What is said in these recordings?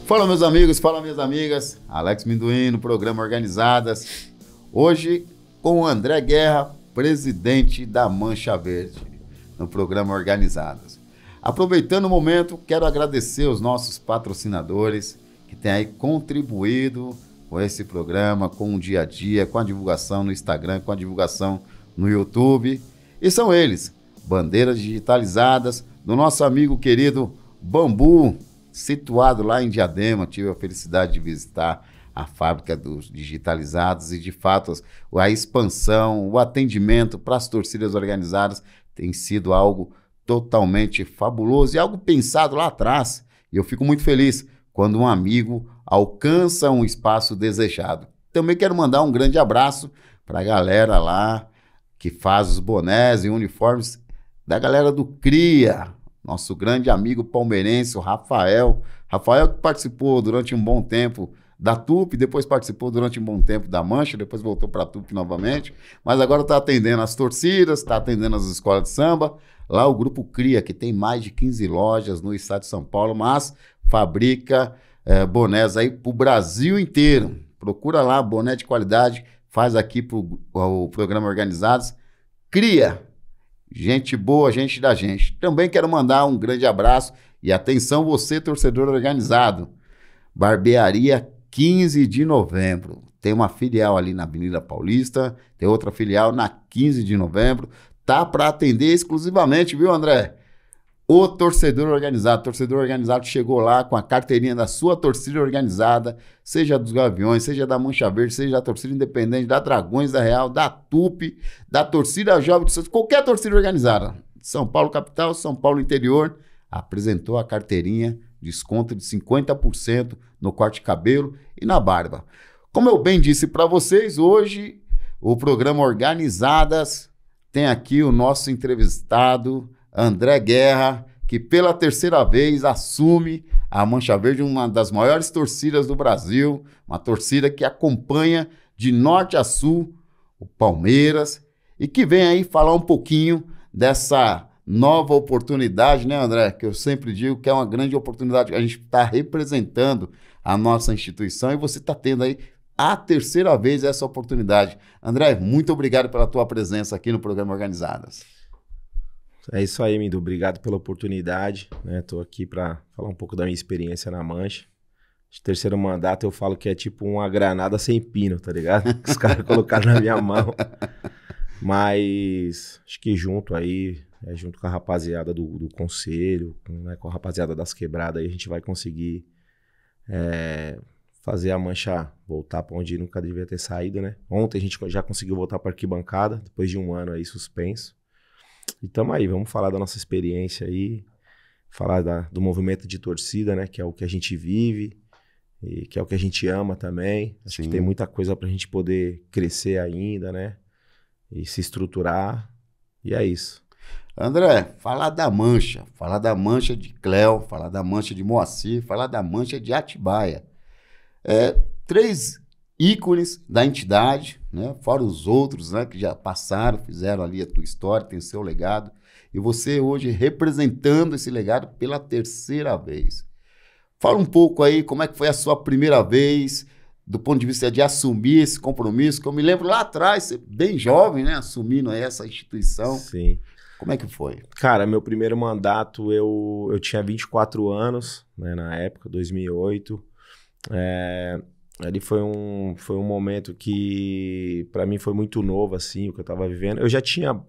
Fala meus amigos, fala minhas amigas, Alex Minduim no programa Organizadas, hoje com o André Guerra, presidente da Mancha Verde, no programa Organizadas. Aproveitando o momento, quero agradecer os nossos patrocinadores que têm aí contribuído com esse programa, com o dia a dia, com a divulgação no Instagram, com a divulgação no YouTube, e são eles, bandeiras digitalizadas do nosso amigo querido Bambu, situado lá em Diadema. Tive a felicidade de visitar a fábrica dos digitalizados e, de fato, a expansão, o atendimento para as torcidas organizadas tem sido algo totalmente fabuloso e algo pensado lá atrás. E eu fico muito feliz quando um amigo alcança um espaço desejado. Também quero mandar um grande abraço para a galera lá que faz os bonés e uniformes da galera do CRIA, nosso grande amigo palmeirense, o Rafael. Rafael que participou durante um bom tempo da TUP, depois participou durante um bom tempo da Mancha, depois voltou para a TUP novamente, mas agora está atendendo as torcidas, está atendendo as escolas de samba. Lá o Grupo CRIA, que tem mais de 15 lojas no estado de São Paulo, mas fabrica bonés aí para o Brasil inteiro. Procura lá, boné de qualidade, faz aqui para o programa Organizados. CRIA. Gente boa, gente da gente. Também quero mandar um grande abraço e atenção você, torcedor organizado. Barbearia 15 de novembro. Tem uma filial ali na Avenida Paulista, tem outra filial na 15 de novembro. Tá para atender exclusivamente, viu, André? O torcedor organizado. O torcedor organizado chegou lá com a carteirinha da sua torcida organizada, seja dos Gaviões, seja da Mancha Verde, seja da torcida independente, da Dragões, da Real, da TUP, da torcida Jovem do Santos, qualquer torcida organizada. São Paulo capital, São Paulo interior, apresentou a carteirinha, desconto de 50% no corte de cabelo e na barba. Como eu bem disse para vocês, hoje o programa Organizadas tem aqui o nosso entrevistado, André Guerra, que pela terceira vez assume a Mancha Verde, uma das maiores torcidas do Brasil, uma torcida que acompanha de norte a sul o Palmeiras e que vem aí falar um pouquinho dessa nova oportunidade, né, André? Que eu sempre digo que é uma grande oportunidade, a gente está representando a nossa instituição e você está tendo aí a terceira vez essa oportunidade. André, muito obrigado pela tua presença aqui no programa Organizadas. É isso aí, Mindu. Obrigado pela oportunidade, né? Tô aqui para falar um pouco da minha experiência na Mancha. De terceiro mandato eu falo que é tipo uma granada sem pino, tá ligado? Os caras colocaram na minha mão. Mas acho que junto aí, junto com a rapaziada do conselho, né, com a rapaziada das quebradas, aí a gente vai conseguir fazer a Mancha voltar para onde nunca devia ter saído, né? Ontem a gente já conseguiu voltar para arquibancada, depois de um ano aí suspenso. E tamo aí, vamos falar da nossa experiência aí, falar do movimento de torcida, né, que é o que a gente vive e que é o que a gente ama também. Acho que tem muita coisa pra gente poder crescer ainda, né, e se estruturar, e é isso. André, falar da Mancha de Cléo, falar da Mancha de Moacir, falar da Mancha de Atibaia. Três ícones da entidade, né? Fora os outros, né, que já passaram, fizeram ali a tua história, tem o seu legado, e você hoje representando esse legado pela terceira vez. Fala um pouco aí como é que foi a sua primeira vez, do ponto de vista de assumir esse compromisso, que eu me lembro lá atrás, você bem jovem, né, assumindo essa instituição. Sim. Como é que foi? Cara, meu primeiro mandato, eu tinha 24 anos, né, na época, 2008, ali foi um momento que para mim foi muito novo, assim, o que eu tava vivendo. Eu já tinha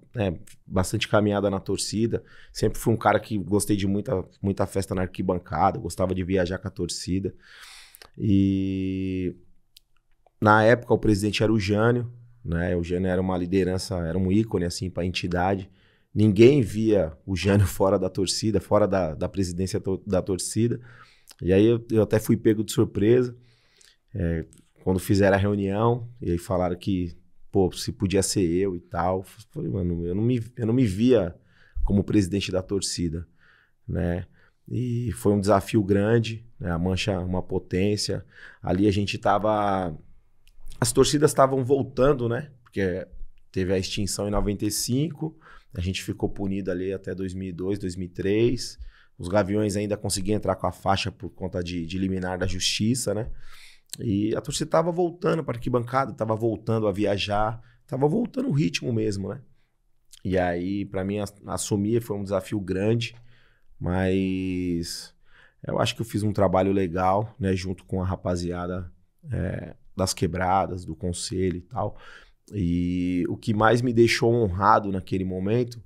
bastante caminhada na torcida, sempre fui um cara que gostei de muita festa na arquibancada, gostava de viajar com a torcida. E na época o presidente era o Jânio, né? O Jânio era uma liderança, era um ícone assim para a entidade. Ninguém via o Jânio fora da torcida, fora da presidência da torcida. E aí eu até fui pego de surpresa. Quando fizeram a reunião, e aí falaram que, pô, se podia ser eu e tal. Falei, mano, eu não me via como presidente da torcida, né? E foi um desafio grande, né? A Mancha, uma potência. Ali a gente tava... As torcidas estavam voltando, né? Porque teve a extinção em 95, a gente ficou punido ali até 2002, 2003. Os Gaviões ainda conseguiam entrar com a faixa por conta de liminar da justiça, né? E a torcida tava voltando para arquibancada, tava voltando a viajar, tava voltando o ritmo mesmo, né? E aí, para mim, assumir foi um desafio grande, mas eu acho que eu fiz um trabalho legal, né? Junto com a rapaziada das quebradas, do conselho e tal. E o que mais me deixou honrado naquele momento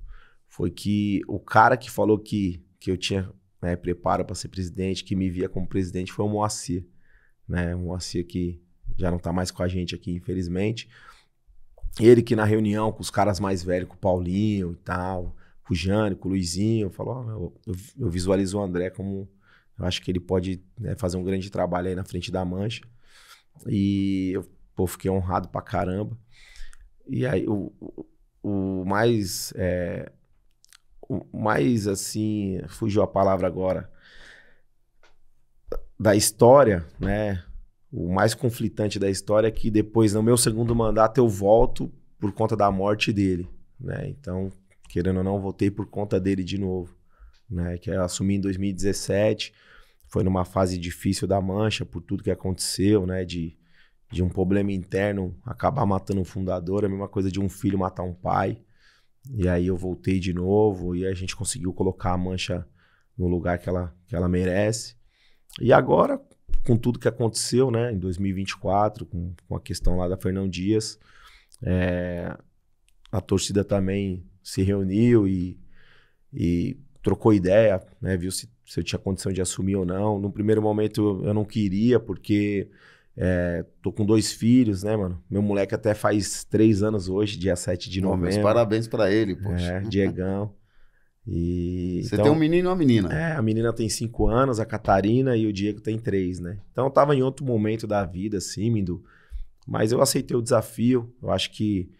foi que o cara que falou que eu tinha, né, preparo para ser presidente, que me via como presidente, foi o Moacir, né? O Moacir que já não tá mais com a gente aqui, infelizmente. Ele que na reunião com os caras mais velhos, com o Paulinho e tal, com o Jânio, com o Luizinho, falou, eu visualizo o André como, eu acho que ele pode, né, fazer um grande trabalho aí na frente da Mancha. E eu fiquei honrado pra caramba. E aí o mais assim, fugiu a palavra agora, da história, né? O mais conflitante da história é que depois, no meu segundo mandato, eu volto por conta da morte dele, né? Então, querendo ou não, voltei por conta dele de novo, né? Que eu assumi em 2017, foi numa fase difícil da Mancha, por tudo que aconteceu, né? De um problema interno acabar matando um fundador, a mesma coisa de um filho matar um pai. E aí eu voltei de novo e a gente conseguiu colocar a Mancha no lugar que ela merece. E agora, com tudo que aconteceu, né, em 2024, com a questão lá da Fernão Dias, a torcida também se reuniu e trocou ideia, né, viu se eu tinha condição de assumir ou não. No primeiro momento eu não queria, porque tô com 2 filhos, né, mano? Meu moleque até faz 3 anos hoje, dia 7 de novembro. Mas parabéns pra ele, poxa. Diegão. E, Você tem um menino e uma menina. A menina tem 5 anos, a Catarina, e o Diego tem 3, né? Então eu tava em outro momento da vida, assim, Mindu. Mas eu aceitei o desafio. Eu acho que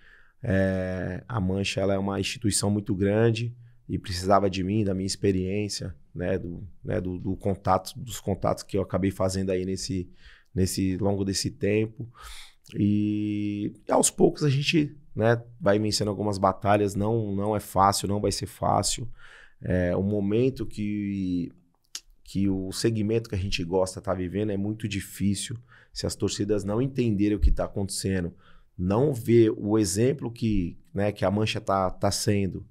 a Mancha, ela é uma instituição muito grande e precisava de mim, da minha experiência, né? Do contato, dos contatos que eu acabei fazendo aí nesse longo desse tempo. E aos poucos a gente, né, vai vencendo algumas batalhas. Não é fácil, não vai ser fácil. O momento que o segmento que a gente gosta tá vivendo é muito difícil. Se as torcidas não entenderem o que tá acontecendo, não ver o exemplo que a Mancha tá sendo,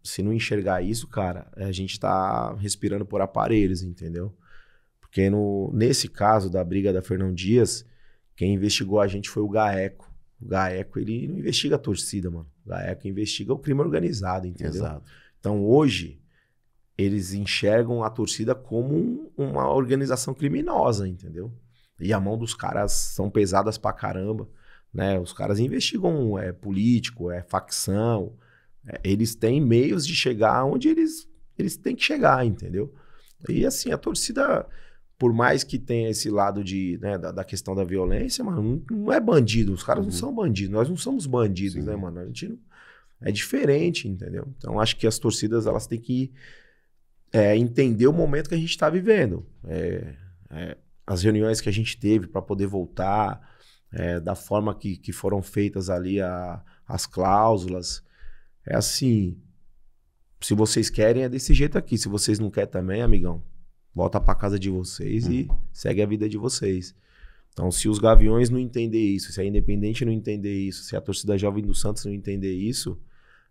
se não enxergar isso, cara, a gente tá respirando por aparelhos, entendeu? Porque nesse caso da briga da Fernão Dias, quem investigou a gente foi o GAECO. O GAECO, ele não investiga a torcida, mano. O GAECO investiga o crime organizado, entendeu? Exato. Então, hoje, eles enxergam a torcida como uma organização criminosa, entendeu? E a mão dos caras são pesadas pra caramba, né? Os caras investigam político, facção. Eles têm meios de chegar onde eles têm que chegar, entendeu? E assim, a torcida, por mais que tenha esse lado da questão da violência, mano, não é bandido. Os caras não são bandidos. Nós não somos bandidos, né, mano? A gente não... É diferente, entendeu? Então, acho que as torcidas, elas têm que entender o momento que a gente está vivendo. As reuniões que a gente teve para poder voltar, da forma que foram feitas ali as cláusulas. É assim, se vocês querem, é desse jeito aqui. Se vocês não querem também, amigão, volta para casa de vocês e segue a vida de vocês. Então, se os Gaviões não entender isso, se a Independente não entender isso, se a torcida jovem do Santos não entender isso,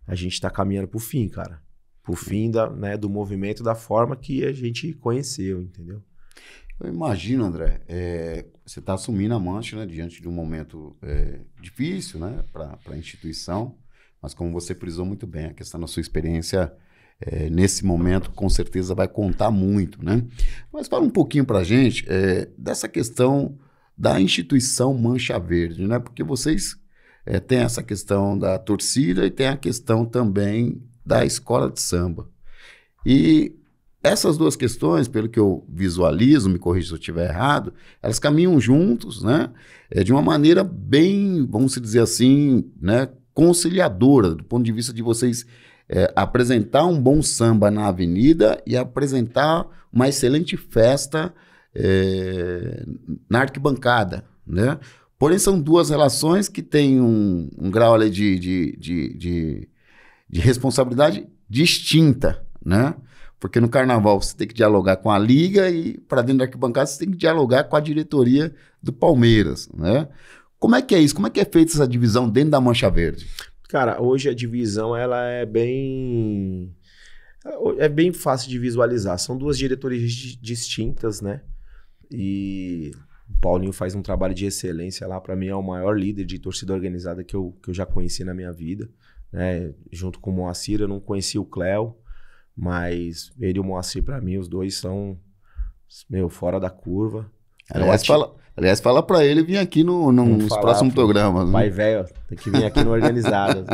a gente tá caminhando pro fim, cara. Pro fim do movimento da forma que a gente conheceu, entendeu? Eu imagino, André, você tá assumindo a Mancha, né, diante de um momento difícil, né, para a instituição, mas como você frisou muito bem, a questão da sua experiência nesse momento, com certeza vai contar muito, né? Mas fala um pouquinho pra gente dessa questão da instituição Mancha Verde, né? Porque vocês têm essa questão da torcida e tem a questão também da escola de samba. E essas duas questões, pelo que eu visualizo, me corrija se eu estiver errado, elas caminham juntos, né? De uma maneira bem, vamos dizer assim, né, conciliadora, do ponto de vista de vocês apresentar um bom samba na avenida e apresentar uma excelente festa na arquibancada, né? Porém, são duas relações que têm um grau ali de responsabilidade distinta, né? Porque no carnaval você tem que dialogar com a liga e para dentro da arquibancada você tem que dialogar com a diretoria do Palmeiras, né? Como é que é isso? Como é que é feita essa divisão dentro da Mancha Verde? Cara, hoje a divisão ela é bem fácil de visualizar. São duas diretorias distintas, né? E o Paulinho faz um trabalho de excelência lá. Para mim é o maior líder de torcida organizada que eu já conheci na minha vida, né? Junto com o Moacir, eu não conheci o Cléo, mas ele e o Moacir, para mim, os dois são, fora da curva. Aliás, fala pra ele vir aqui nos próximos programas. Pai velho, tem que vir aqui no Organizadas.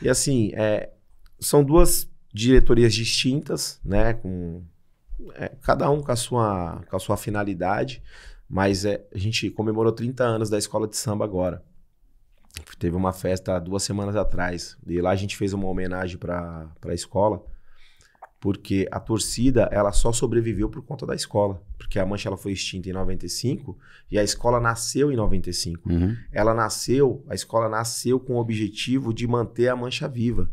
E assim, são duas diretorias distintas, né? Cada um com a sua finalidade, mas a gente comemorou 30 anos da escola de samba agora. Teve uma festa 2 semanas atrás, e lá a gente fez uma homenagem para a escola, porque a torcida, ela só sobreviveu por conta da escola. Porque a Mancha ela foi extinta em 95 e a escola nasceu em 95. Uhum. A escola nasceu com o objetivo de manter a Mancha viva,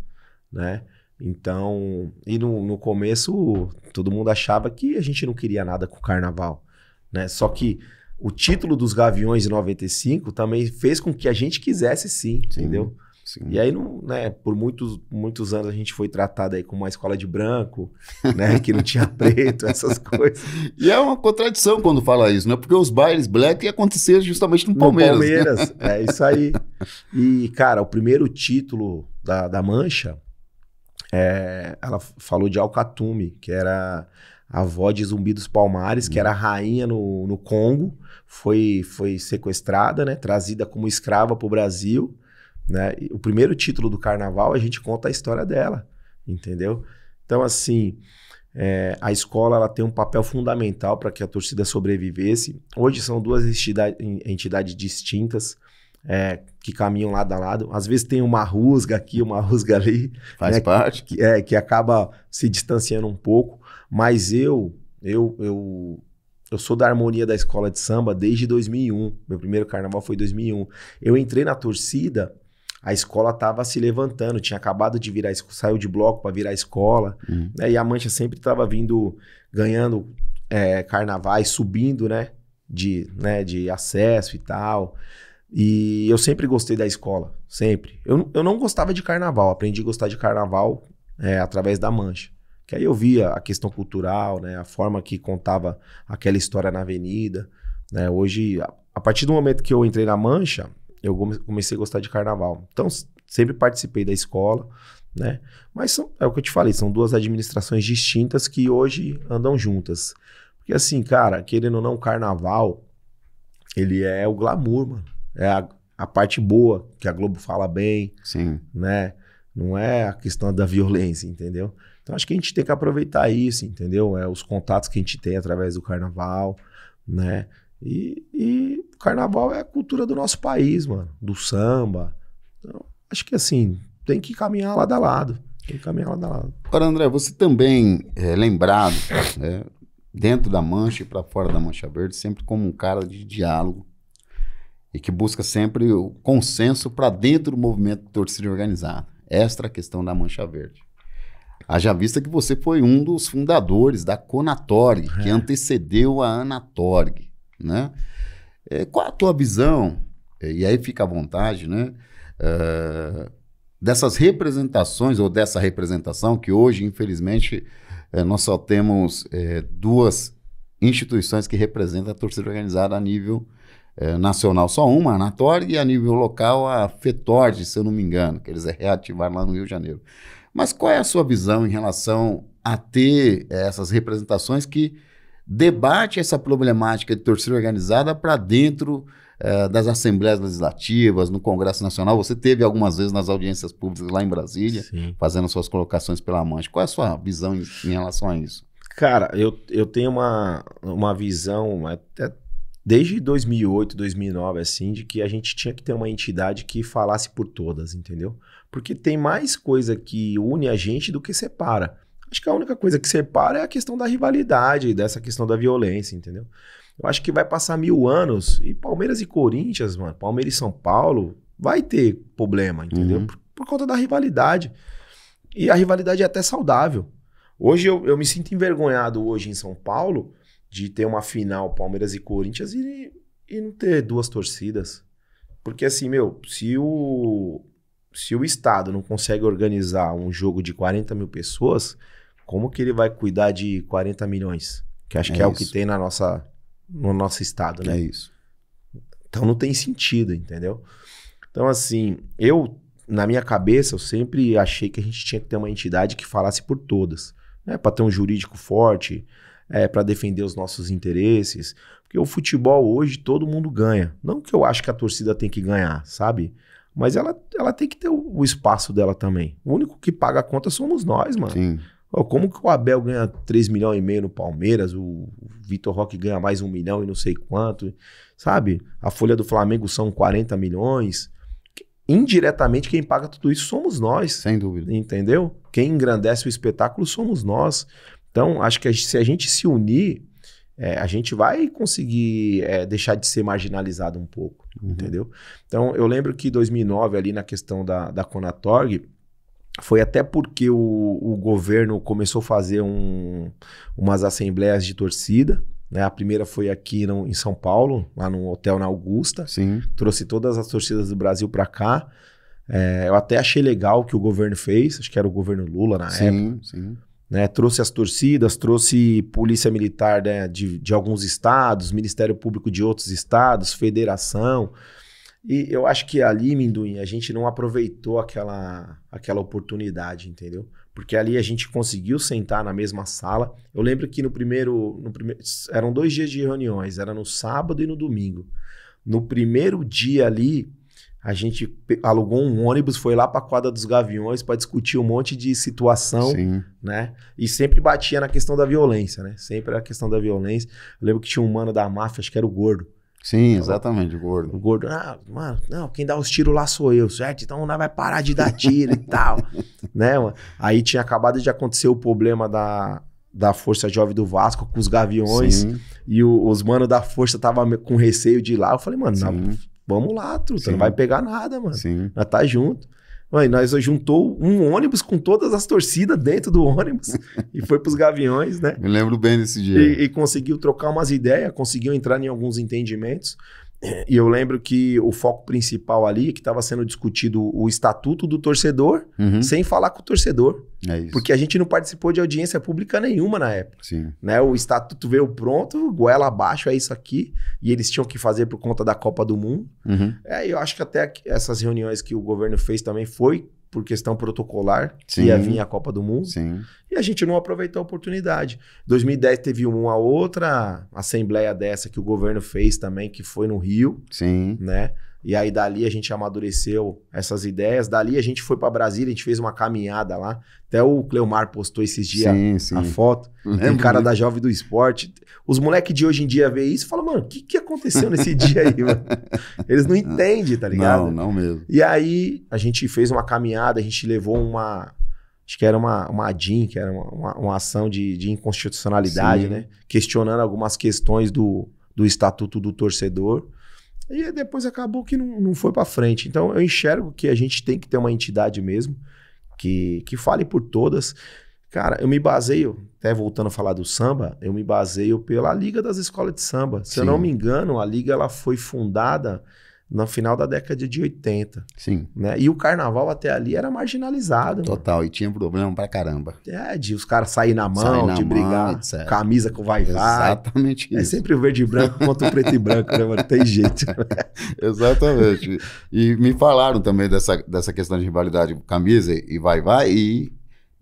né? Então, e no começo, todo mundo achava que a gente não queria nada com o carnaval, né? Só que o título dos Gaviões em 95 também fez com que a gente quisesse sim. Entendeu? Sim. E aí, né, por muitos anos a gente foi tratado aí como uma escola de branco, né, que não tinha preto, essas coisas. E é uma contradição quando fala isso, né? Porque os bailes black aconteceram justamente no Palmeiras. No Palmeiras, é isso aí. E, cara, o primeiro título da Mancha, ela falou de Alcatume, que era a avó de Zumbi dos Palmares, que era rainha no Congo, foi sequestrada, né, trazida como escrava para o Brasil. Né? O primeiro título do carnaval, a gente conta a história dela, entendeu? Então, assim, a escola ela tem um papel fundamental para que a torcida sobrevivesse. Hoje são duas entidades distintas que caminham lado a lado. Às vezes tem uma rusga aqui, uma rusga ali. Faz parte. Que acaba se distanciando um pouco. Mas eu sou da harmonia da escola de samba desde 2001. Meu primeiro carnaval foi em 2001. Eu entrei na torcida... A escola estava se levantando, tinha acabado de virar, saiu de bloco para virar escola, né? E a Mancha sempre estava ganhando carnavais, subindo, né? De acesso e tal. E eu sempre gostei da escola, sempre. Eu não gostava de carnaval, aprendi a gostar de carnaval através da Mancha. Que aí eu via a questão cultural, né? A forma que contava aquela história na avenida, né? Hoje, a partir do momento que eu entrei na Mancha, eu comecei a gostar de carnaval. Então, sempre participei da escola, né? Mas é o que eu te falei, são duas administrações distintas que hoje andam juntas. Porque assim, cara, querendo ou não, o carnaval, ele é o glamour, mano. É a parte boa, que a Globo fala bem. Sim. Né? Não é a questão da violência, entendeu? Então, acho que a gente tem que aproveitar isso, entendeu? Os contatos que a gente tem através do carnaval, né? E o carnaval é a cultura do nosso país, mano. Do samba. Então, acho que assim, tem que caminhar lado a lado. Agora, André, você também é lembrado, dentro da Mancha e para fora da Mancha Verde, sempre como um cara de diálogo e que busca sempre o consenso para dentro do movimento de torcida organizada. Esta é a questão da Mancha Verde. Haja vista que você foi um dos fundadores da Conatorg, que antecedeu a Anatorg. Né? Qual a tua visão, e aí fica à vontade, né? Dessas representações ou dessa representação que hoje, infelizmente, nós só temos 2 instituições que representam a torcida organizada a nível nacional, só uma, a Anatorg, e a nível local a FETORG, se eu não me engano, que eles reativaram lá no Rio de Janeiro. Mas qual é a sua visão em relação a ter essas representações que debate essa problemática de torcida organizada para dentro das assembleias legislativas, no Congresso Nacional? Você teve algumas vezes nas audiências públicas lá em Brasília, sim, fazendo suas colocações pela Mancha. Qual é a sua visão em relação a isso? Cara, eu tenho uma visão até desde 2008, 2009, assim, de que a gente tinha que ter uma entidade que falasse por todas, entendeu? Porque tem mais coisa que une a gente do que separa. Acho que a única coisa que separa é a questão da rivalidade, dessa questão da violência, entendeu? Eu acho que vai passar 1000 anos e Palmeiras e Corinthians, mano, Palmeiras e São Paulo, vai ter problema, entendeu? Por conta da rivalidade. E a rivalidade é até saudável. Hoje eu me sinto envergonhado hoje em São Paulo de ter uma final Palmeiras e Corinthians e não ter 2 torcidas. Porque assim, se o Estado não consegue organizar um jogo de 40 mil pessoas, como que ele vai cuidar de 40 milhões? Que acho que é o que tem no nosso estado, né? É isso. Então não tem sentido, entendeu? Então assim, na minha cabeça, eu sempre achei que a gente tinha que ter uma entidade que falasse por todas, né? Para ter um jurídico forte, para defender os nossos interesses. Porque o futebol hoje todo mundo ganha. Não que eu acho que a torcida tem que ganhar, sabe? Mas ela tem que ter o espaço dela também. O único que paga a conta somos nós, mano. Sim. Como que o Abel ganha 3,5 milhões no Palmeiras, o Vitor Roque ganha mais 1 milhão e não sei quanto, sabe? A folha do Flamengo são 40 milhões. Indiretamente, quem paga tudo isso somos nós. Sem dúvida. Entendeu? Quem engrandece o espetáculo somos nós. Então, acho que se a gente se unir, a gente vai conseguir deixar de ser marginalizado um pouco, entendeu? Então, eu lembro que em 2009, ali na questão da Conatorg, foi até porque o governo começou a fazer umas assembleias de torcida, né? A primeira foi aqui em São Paulo, lá no hotel na Augusta. Sim. Trouxe todas as torcidas do Brasil para cá. Eu até achei legal o que o governo fez, acho que era o governo Lula na época. Sim. Né? Trouxe as torcidas, trouxe polícia militar, né, de alguns estados, Ministério Público de outros estados, federação. E eu acho que ali, Minduim, a gente não aproveitou aquela oportunidade, entendeu? Porque ali a gente conseguiu sentar na mesma sala. Eu lembro que no primeiro eram 2 dias de reuniões, era no sábado e no domingo. No primeiro dia ali, a gente alugou um ônibus, foi lá para a quadra dos Gaviões para discutir um monte de situação, né? E sempre batia na questão da violência, né? Sempre a questão da violência. Eu lembro que tinha um mano da máfia, acho que era o Gordo. Sim, exatamente, o Gordo. O Gordo, mano, não, quem dá os tiros lá sou eu, certo? Então não vai parar de dar tiro e tal, né, mano? Aí tinha acabado de acontecer o problema da Força Jovem do Vasco com os Gaviões, e os manos da Força tava com receio de ir lá. Eu falei, mano, não, vamos lá, truta, não vai pegar nada, mano. Nós tá junto. Mano, nós juntou um ônibus com todas as torcidas dentro do ônibus e foi pros Gaviões, né? Me lembro bem desse dia. E conseguiu trocar umas ideias, conseguiu entrar em alguns entendimentos. E eu lembro que o foco principal ali, que estava sendo discutido o estatuto do torcedor, sem falar com o torcedor. É isso. Porque a gente não participou de audiência pública nenhuma na época. Sim. Né? O estatuto veio pronto, goela abaixo, é isso aqui. E eles tinham que fazer por conta da Copa do Mundo. Eu acho que até essas reuniões que o governo fez também foi por questão protocolar, que ia vir a Copa do Mundo. E a gente não aproveitou a oportunidade. Em 2010 teve uma outra assembleia dessa que o governo fez também, que foi no Rio. Né? E aí dali a gente amadureceu essas ideias. Dali a gente foi para Brasília, a gente fez uma caminhada lá. Até o Cleomar postou esses dias a foto. Tem cara da Jovem do Esporte. Os moleques de hoje em dia vê isso e falam, mano, o que aconteceu nesse dia aí, mano? Eles não entendem, tá ligado? Não mesmo. E aí a gente fez uma caminhada, a gente levou acho que era uma ADIM, que era uma ação de inconstitucionalidade, né? Questionando algumas questões do estatuto do torcedor. E aí depois acabou que não foi pra frente. Então eu enxergo que a gente tem que ter uma entidade mesmo que fale por todas. Cara, eu me baseio, até voltando a falar do samba, eu me baseio pela Liga das Escolas de Samba. Se eu não me engano, a Liga ela foi fundada no final da década de 80. Né? E o carnaval até ali era marginalizado. Total, mano. E tinha problema pra caramba. De os caras saírem na mão, de brigar, etc. Camisa com vai-vai. Exatamente isso. É sempre o verde e branco contra o preto e branco, né, mano? Tem jeito. Exatamente. E me falaram também dessa questão de rivalidade camisa e vai-vai e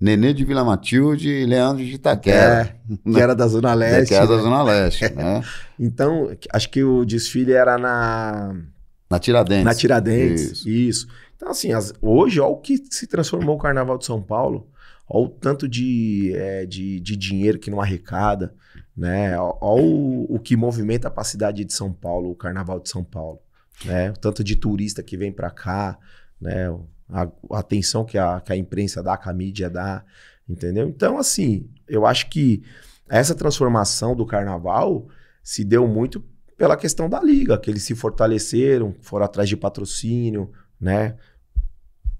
Nenê de Vila Matilde e Leandro de Itaquera. Que era da Zona Leste. Que era da Zona Leste, né? Então, acho que o desfile era na Tiradentes. Na Tiradentes, isso. Então, assim, hoje, olha o que se transformou o Carnaval de São Paulo. Olha o tanto de dinheiro que não arrecada, né? Olha o que movimenta para a cidade de São Paulo, o Carnaval de São Paulo. Né? O tanto de turista que vem para cá, né? A atenção que a imprensa dá, que a mídia dá, entendeu? Então, assim, eu acho que essa transformação do Carnaval se deu muito pela questão da Liga, que eles se fortaleceram, foram atrás de patrocínio, né?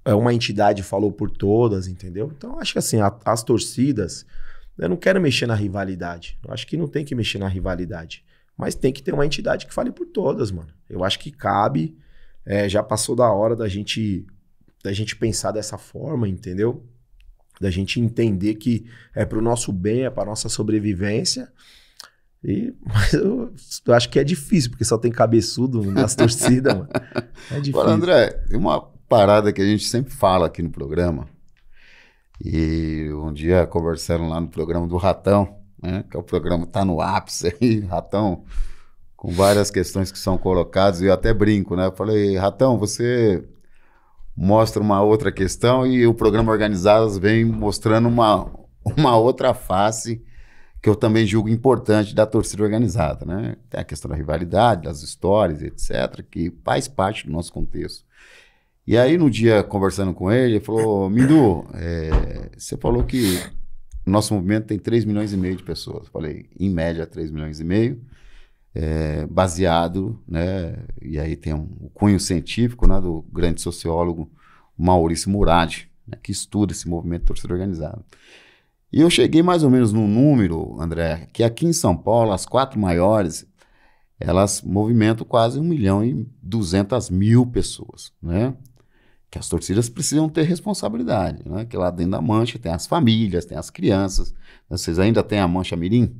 Uma entidade falou por todas, entendeu? Então, acho que assim, as torcidas, Eu não quero mexer na rivalidade. Eu acho que não tem que mexer na rivalidade. Mas tem que ter uma entidade que fale por todas, mano. Eu acho que cabe. Já passou da hora da gente pensar dessa forma, entendeu? Da gente entender que é pro nosso bem, é pra nossa sobrevivência. Mas eu acho que é difícil, porque só tem cabeçudo nas torcidas, mano. É difícil. Agora, André, tem uma parada que a gente sempre fala aqui no programa. E um dia conversaram lá no programa do Ratão, né? Que é o programa tá no ápice aí, Ratão, com várias questões que são colocadas, e eu até brinco, né? Eu falei, Ratão, você mostra uma outra questão e o programa Organizadas vem mostrando uma outra face que eu também julgo importante da torcida organizada, né? Tem a questão da rivalidade, das histórias, etc., que faz parte do nosso contexto. E aí, no dia, conversando com ele falou, Mindu, você falou que o nosso movimento tem 3,5 milhões de pessoas. Eu falei, em média, 3,5 milhões, baseado, né? E aí tem o cunho científico, né, do grande sociólogo Maurício Murad, né, que estuda esse movimento de torcida organizada. E eu cheguei mais ou menos num número, André, que aqui em São Paulo, as 4 maiores, elas movimentam quase 1.200.000 pessoas, né? Que as torcidas precisam ter responsabilidade, né? Que lá dentro da Mancha tem as famílias, tem as crianças. Vocês ainda têm a Mancha Mirim?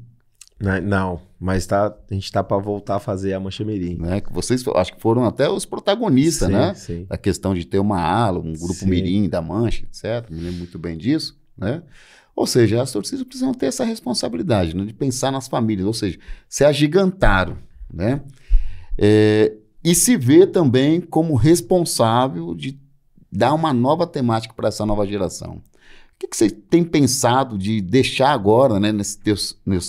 Não, mas a gente tá para voltar a fazer a Mancha Mirim. Né? Que vocês, acho que foram até os protagonistas, sim, né? Sim. Da questão de ter uma ala, um grupo Sim. Mirim da Mancha, etc. Me lembro muito bem disso, né? Ou seja, as torcidas precisam ter essa responsabilidade, né, de pensar nas famílias, ou seja, se agigantaram, né? E se vê também como responsável de dar uma nova temática para essa nova geração. O que você tem pensado de deixar agora, né, nesse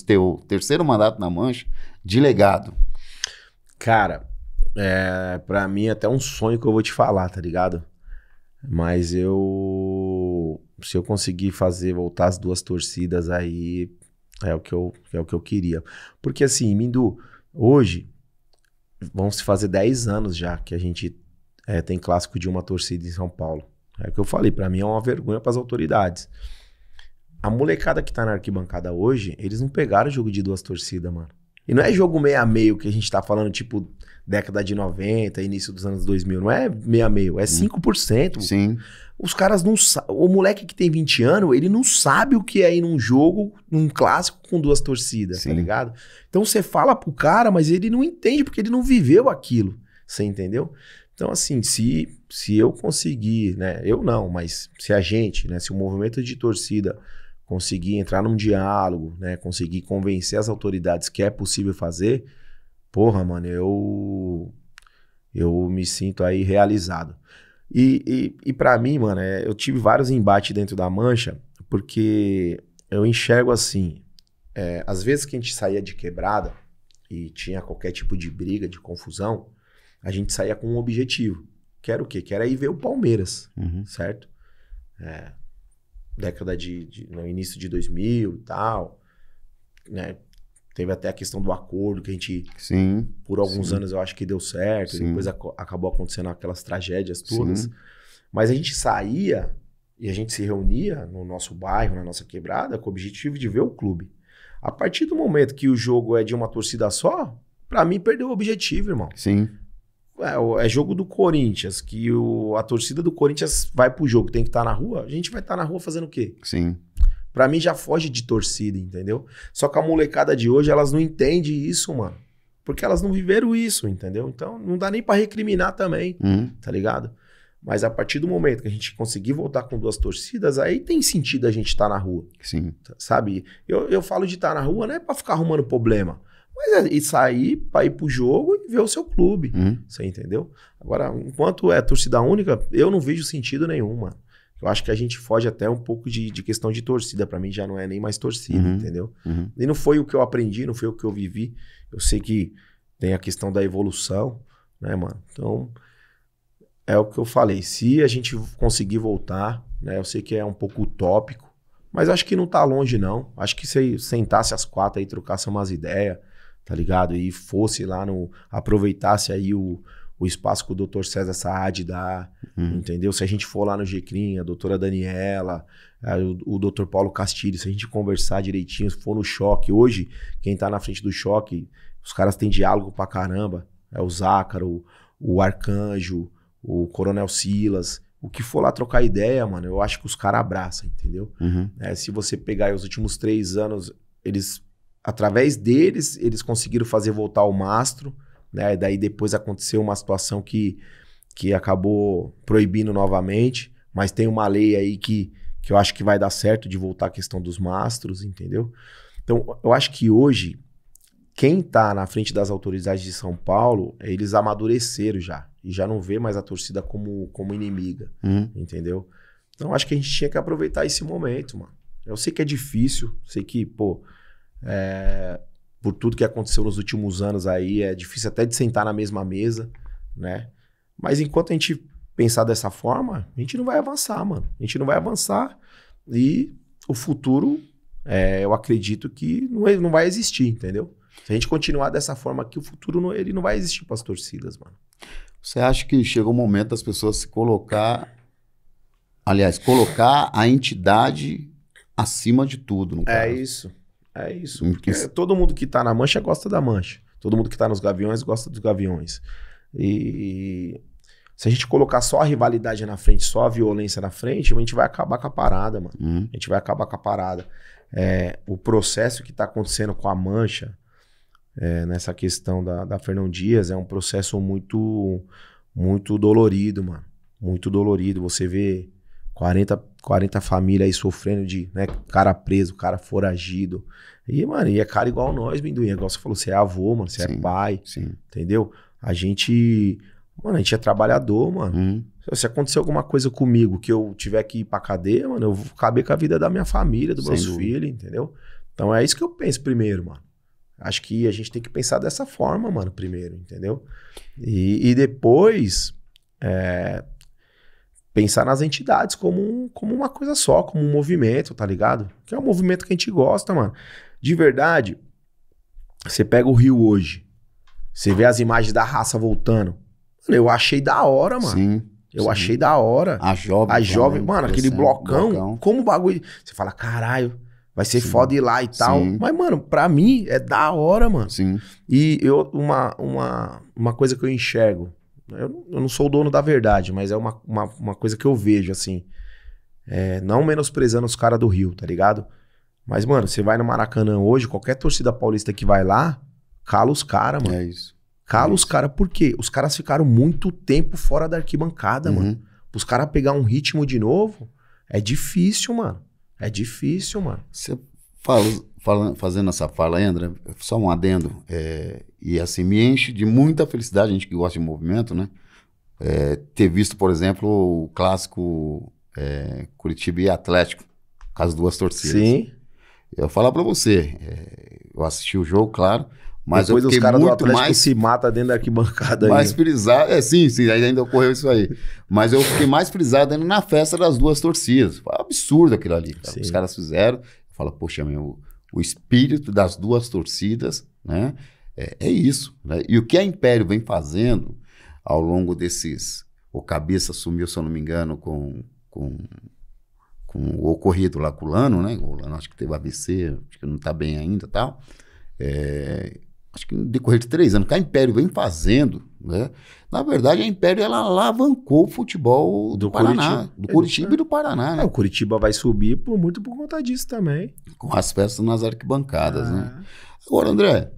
teu terceiro mandato na Mancha, de legado? Cara, pra mim é até um sonho que eu vou te falar, tá ligado? Mas se eu conseguir voltar as 2 torcidas aí, é o que eu queria. Porque assim, Mindu, hoje vão se fazer 10 anos já que a gente tem clássico de uma torcida em São Paulo. É o que eu falei, pra mim é uma vergonha pras autoridades. A molecada que tá na arquibancada hoje, eles não pegaram o jogo de 2 torcidas, mano. E não é jogo meio a meio que a gente tá falando, tipo, década de 90, início dos anos 2000. Não é meio a meio, é 5%. Sim. Os caras não sabem. O moleque que tem 20 anos, ele não sabe o que é ir num jogo, num clássico com 2 torcidas, Sim. tá ligado? Então você fala pro cara, mas ele não entende, porque ele não viveu aquilo. Você entendeu? Então, assim, se eu conseguir, né? Eu não, mas se a gente, né? Se o movimento de torcida conseguir entrar num diálogo, né? Conseguir convencer as autoridades que é possível fazer, porra, mano, eu me sinto aí realizado. E pra mim, mano, eu tive vários embates dentro da Mancha, porque eu enxergo assim, às vezes que a gente saía de quebrada e tinha qualquer tipo de briga, de confusão, a gente saía com um objetivo, que era o quê? Que era ir ver o Palmeiras, certo? Década no início de 2000 e tal, né? Teve até a questão do acordo que a gente, por alguns anos eu acho que deu certo, e depois acabou acontecendo aquelas tragédias todas. Sim. Mas a gente saía e a gente se reunia no nosso bairro, na nossa quebrada, com o objetivo de ver o clube. A partir do momento que o jogo é de uma torcida só, pra mim perdeu o objetivo, irmão. Sim. É jogo do Corinthians, que a torcida do Corinthians vai pro jogo, tem que estar na rua, a gente vai estar na rua fazendo o quê? Sim. Pra mim já foge de torcida, entendeu? Só que a molecada de hoje, elas não entendem isso, mano. Porque elas não viveram isso, entendeu? Então não dá nem pra recriminar também, tá ligado? Mas a partir do momento que a gente conseguir voltar com 2 torcidas, aí tem sentido a gente estar na rua. Sim. Sabe? Eu falo de estar na rua não é pra ficar arrumando problema. Mas é sair pra ir pro jogo e ver o seu clube. Você entendeu? Agora, enquanto é torcida única, eu não vejo sentido nenhum, mano. Eu acho que a gente foge até um pouco de questão de torcida. Pra mim já não é nem mais torcida, entendeu? E não foi o que eu aprendi, não foi o que eu vivi. Eu sei que tem a questão da evolução, né, mano? Então, é o que eu falei. Se a gente conseguir voltar, né? Eu sei que é um pouco utópico, mas acho que não tá longe, não. Acho que se sentasse as 4 aí, trocasse umas ideias, tá ligado? E fosse lá aproveitasse aí o o espaço que o Dr. César Saad dá, entendeu? Se a gente for lá no GCRIM, a doutora Daniela, o Dr. Paulo Castilho, se a gente conversar direitinho, se for no choque, hoje, quem tá na frente do choque, os caras têm diálogo pra caramba, é o Zácaro, o Arcanjo, o Coronel Silas, o que for lá trocar ideia, mano, eu acho que os caras abraçam, entendeu? Se você pegar aí os últimos 3 anos, através deles, eles conseguiram fazer voltar o mastro, né? Daí depois aconteceu uma situação que acabou proibindo novamente, mas tem uma lei aí que eu acho que vai dar certo de voltar a questão dos mastros, entendeu? Então, eu acho que hoje, quem tá na frente das autoridades de São Paulo, eles amadureceram já, e já não vê mais a torcida como inimiga, entendeu? Então, acho que a gente tinha que aproveitar esse momento, mano. Eu sei que é difícil, sei que, pô, por tudo que aconteceu nos últimos anos aí, é difícil até de sentar na mesma mesa, né? Mas enquanto a gente pensar dessa forma, a gente não vai avançar, mano. A gente não vai avançar e o futuro, eu acredito que não vai existir, entendeu? Se a gente continuar dessa forma aqui, o futuro ele não vai existir para as torcidas, mano. Você acha que chegou o momento das pessoas se colocar a entidade acima de tudo, no caso? É isso. Porque todo mundo que tá na mancha gosta da mancha. Todo mundo que tá nos gaviões gosta dos gaviões. E se a gente colocar só a rivalidade na frente, só a violência na frente, a gente vai acabar com a parada, mano. A gente vai acabar com a parada. O processo que tá acontecendo com a mancha, nessa questão da Fernão Dias, é um processo muito, muito dolorido, mano. Muito dolorido. Você vê 40 famílias aí sofrendo de, cara preso, cara foragido. E, mano, é cara igual nós, Minduim. Igual você falou, você é avô, mano, você é pai, entendeu? A gente é trabalhador, mano. Se acontecer alguma coisa comigo que eu tiver que ir pra cadeia, mano, eu vou caber com a vida da minha família, dos meus filhos, entendeu? Então é isso que eu penso primeiro, mano. Acho que a gente tem que pensar dessa forma, mano, primeiro, entendeu? E depois pensar nas entidades como uma coisa só, como um movimento, tá ligado? Que é um movimento que a gente gosta, mano. De verdade, você pega o Rio hoje, você vê as imagens da raça voltando. Mano, eu achei da hora, mano. Eu achei da hora. A jovem, mano, aquele blocão, como o bagulho... Você fala, caralho, vai ser foda ir lá e tal. Mas, mano, pra mim é da hora, mano. E uma coisa que eu enxergo, eu não sou o dono da verdade, mas é uma coisa que eu vejo, assim. Não menosprezando os caras do Rio, tá ligado? Mas, mano, você vai no Maracanã hoje, qualquer torcida paulista que vai lá, cala os caras, mano. Cala os caras, por quê? Os caras ficaram muito tempo fora da arquibancada, mano. Os caras pegar um ritmo de novo, é difícil, mano. É difícil, mano. Você fazendo essa fala aí, André, só um adendo, e assim, me enche de muita felicidade, a gente que gosta de movimento, né? Ter visto, por exemplo, o clássico Curitiba e Atlético, com as duas torcidas. Sim. Eu vou falar pra você, eu assisti o jogo, claro, mas depois eu fiquei os caras do muito Atlético mais... se mata dentro da arquibancada. Mais frisado, sim, ainda ocorreu isso aí. Mas eu fiquei mais frisado ainda na festa das duas torcidas. Foi um absurdo aquilo ali. Os caras fizeram, eu falo, poxa, o espírito das duas torcidas, né? É isso, né? E o que a Império vem fazendo ao longo desses... O Cabeça assumiu, se eu não me engano, com o ocorrido lá com o Lano, né? O Lano acho que teve AVC, acho que não tá bem ainda e tal. Acho que no decorrer de 3 anos, que a Império vem fazendo, né? Na verdade, a Império, ela alavancou o futebol do Paraná, do Curitiba e do Paraná, né? O Curitiba vai subir muito por conta disso também. Com as festas nas arquibancadas, né? Agora, André,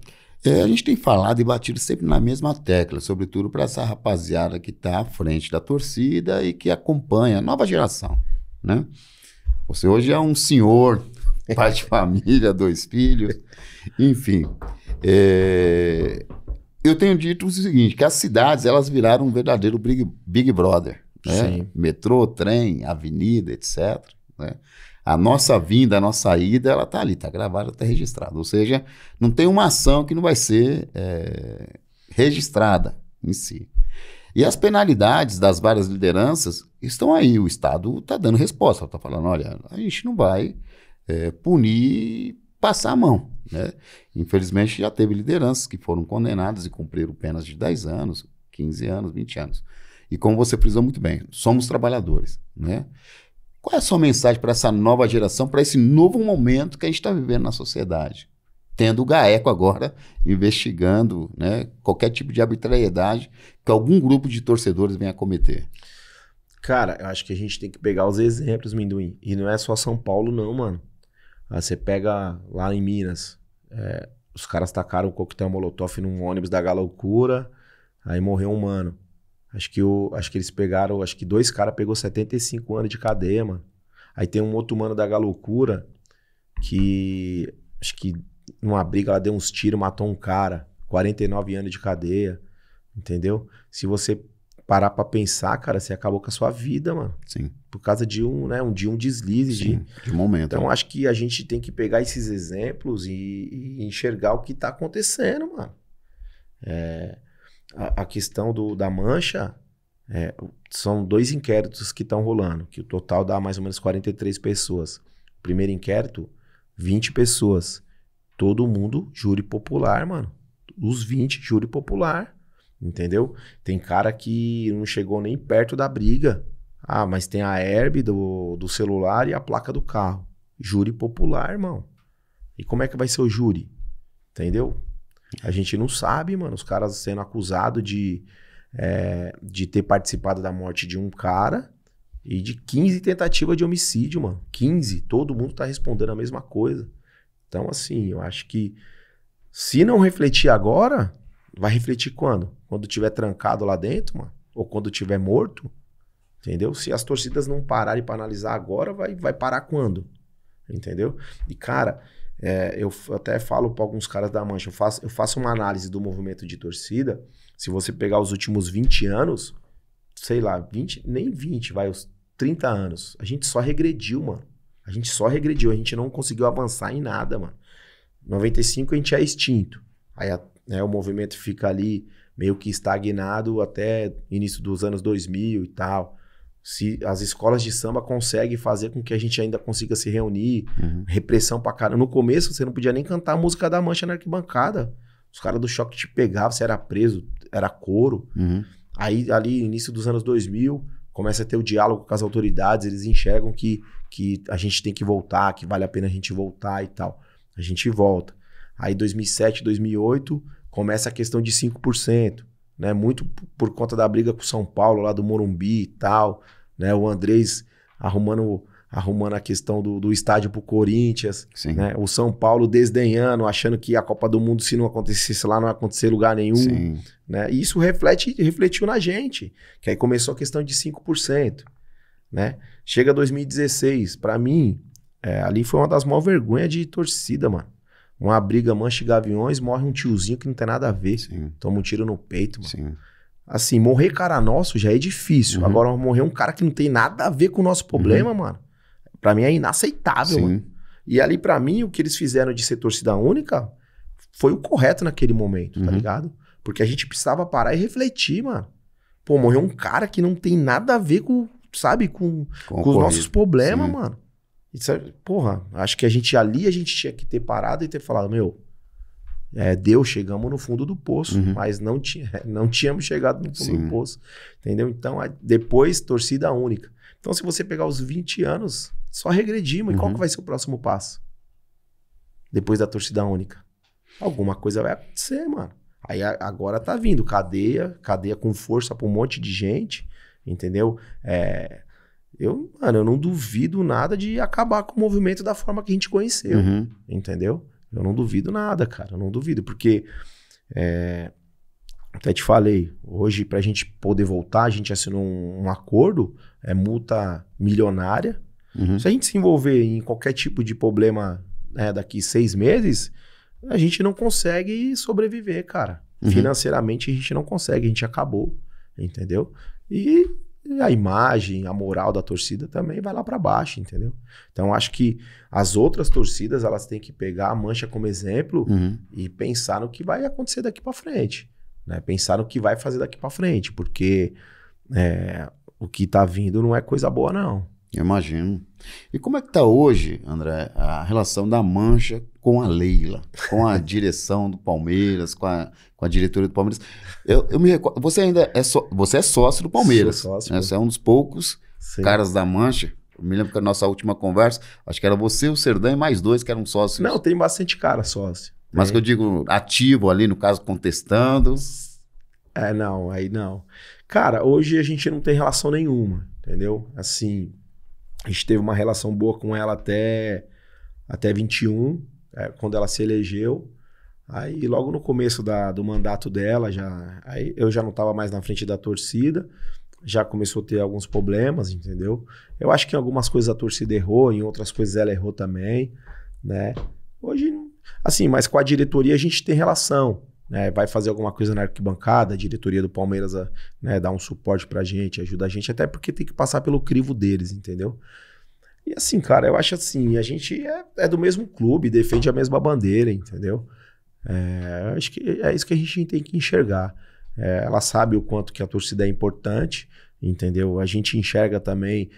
a gente tem falado e batido sempre na mesma tecla, sobretudo para essa rapaziada que está à frente da torcida e que acompanha a nova geração, né? Você hoje é um senhor, pai de família, 2 filhos, enfim. Eu tenho dito o seguinte, que as cidades, elas viraram um verdadeiro Big Brother, né? Metrô, trem, avenida, etc., né? A nossa vinda, a nossa ida, ela tá ali, tá gravada, tá registrada. Ou seja, não tem uma ação que não vai ser registrada em si. E as penalidades das várias lideranças estão aí. O Estado está dando resposta. Está falando, olha, a gente não vai punir, passar a mão, né? Infelizmente, já teve lideranças que foram condenadas e cumpriram penas de 10 anos, 15 anos, 20 anos. E como você frisou muito bem, somos trabalhadores, né? Qual é a sua mensagem para essa nova geração, para esse novo momento que a gente está vivendo na sociedade? Tendo o GAECO agora investigando, né, qualquer tipo de arbitrariedade que algum grupo de torcedores venha a cometer. Cara, eu acho que a gente tem que pegar os exemplos, Minduim. E não é só São Paulo, não, mano. Você pega lá em Minas, os caras tacaram um coquetel molotov num ônibus da Galoucura, aí morreu um mano. Acho que eles pegaram, acho que 2 caras pegou 75 anos de cadeia, mano. Aí tem um outro mano da Galoucura que, acho que numa briga ela deu uns tiros, matou um cara, 49 anos de cadeia, entendeu? Se você parar pra pensar, cara, você acabou com a sua vida, mano. Sim. Por causa de um deslize. Sim, de momento. Então, acho que a gente tem que pegar esses exemplos e enxergar o que tá acontecendo, mano. A questão da mancha, são 2 inquéritos que estão rolando, que o total dá mais ou menos 43 pessoas. O primeiro inquérito, 20 pessoas. Todo mundo júri popular, mano. Os 20, júri popular. Entendeu? Tem cara que não chegou nem perto da briga. Ah, mas tem a herb do celular e a placa do carro. Júri popular, irmão. E como é que vai ser o júri? Entendeu? A gente não sabe, mano. Os caras sendo acusados de ter participado da morte de um cara e de 15 tentativas de homicídio, mano. 15. Todo mundo tá respondendo a mesma coisa. Então, assim, eu acho que se não refletir agora, vai refletir quando? Quando tiver trancado lá dentro, mano? Ou quando tiver morto? Entendeu? Se as torcidas não pararem para analisar agora, vai parar quando? Entendeu? E, cara, eu até falo para alguns caras da Mancha, eu faço uma análise do movimento de torcida. Se você pegar os últimos 20 anos, sei lá, 20, nem 20, os 30 anos, a gente só regrediu, mano. A gente só regrediu, a gente não conseguiu avançar em nada, mano. Em 95 a gente é extinto. Aí o movimento fica ali meio que estagnado até início dos anos 2000 e tal. Se as escolas de samba conseguem fazer com que a gente ainda consiga se reunir, repressão pra caramba. No começo você não podia nem cantar a música da Mancha na arquibancada. Os caras do choque te pegavam, você era preso, era couro. Aí ali, início dos anos 2000, começa a ter o diálogo com as autoridades, eles enxergam que a gente tem que voltar, que vale a pena a gente voltar e tal. A gente volta. Aí 2007, 2008, começa a questão de 5%, né? Muito por conta da briga com o São Paulo, lá do Morumbi e tal, né? O Andrés arrumando a questão do estádio pro Corinthians, né? O São Paulo desdenhando, achando que a Copa do Mundo, se não acontecesse lá, não ia acontecer em lugar nenhum, né? E isso refletiu na gente, que aí começou a questão de 5%, né? Chega 2016, pra mim, ali foi uma das maiores vergonhas de torcida, mano. Uma briga Mancha e Gaviões, morre um tiozinho que não tem nada a ver. Toma um tiro no peito, mano. Assim, morrer cara nosso já é difícil. Agora, morrer um cara que não tem nada a ver com o nosso problema, mano, pra mim é inaceitável, mano. E ali, pra mim, o que eles fizeram de ser torcida única foi o correto naquele momento, tá ligado? Porque a gente precisava parar e refletir, mano. Pô, morreu um cara que não tem nada a ver com, sabe, com os nossos problemas, mano. Porra, acho que a gente tinha que ter parado e ter falado, Deus, chegamos no fundo do poço, mas não tínhamos chegado no fundo do poço, entendeu? Então, depois, torcida única. Então, se você pegar os 20 anos, só regredimos. E qual que vai ser o próximo passo? Depois da torcida única. Alguma coisa vai acontecer, mano. Aí agora tá vindo cadeia com força pra um monte de gente, entendeu? Eu não duvido nada de acabar com o movimento da forma que a gente conheceu, entendeu? Eu não duvido nada, cara, eu não duvido, porque até te falei, hoje pra gente poder voltar, a gente assinou um acordo, multa milionária. Se a gente se envolver em qualquer tipo de problema daqui 6 meses, a gente não consegue sobreviver, cara. Financeiramente a gente não consegue, a gente acabou, entendeu? E a imagem, a moral da torcida também vai lá pra baixo, entendeu? Então acho que as outras torcidas, elas têm que pegar a Mancha como exemplo e pensar no que vai acontecer daqui pra frente, né? Pensar no que vai fazer daqui pra frente, porque o que tá vindo não é coisa boa, não. Eu imagino. E como é que tá hoje, André, a relação da Mancha com a Leila, com a direção do Palmeiras, com a diretoria do Palmeiras. Eu me recordo, você ainda você é sócio do Palmeiras. Sou sócio, né? Você é um dos poucos Sim. caras da Mancha. Eu me lembro que a nossa última conversa, acho que era você, o Serdã e mais 2 que eram sócios. Não, tem bastante cara sócio. Mas que eu digo ativo ali, no caso, contestando. Não, aí não. Cara, hoje a gente não tem relação nenhuma, entendeu? Assim, a gente teve uma relação boa com ela até 21, quando ela se elegeu. Aí logo no começo do mandato dela, aí eu já não estava mais na frente da torcida, já começou a ter alguns problemas, entendeu? Eu acho que em algumas coisas a torcida errou, em outras coisas ela errou também, né? Hoje, assim, mas com a diretoria a gente tem relação, né? Vai fazer alguma coisa na arquibancada, a diretoria do Palmeiras, né, dá um suporte pra gente, ajuda a gente, até porque tem que passar pelo crivo deles, entendeu? E assim, cara, eu acho assim, a gente é do mesmo clube, defende a mesma bandeira, entendeu? Acho que é isso que a gente tem que enxergar. Ela sabe o quanto que a torcida é importante, entendeu? A gente enxerga também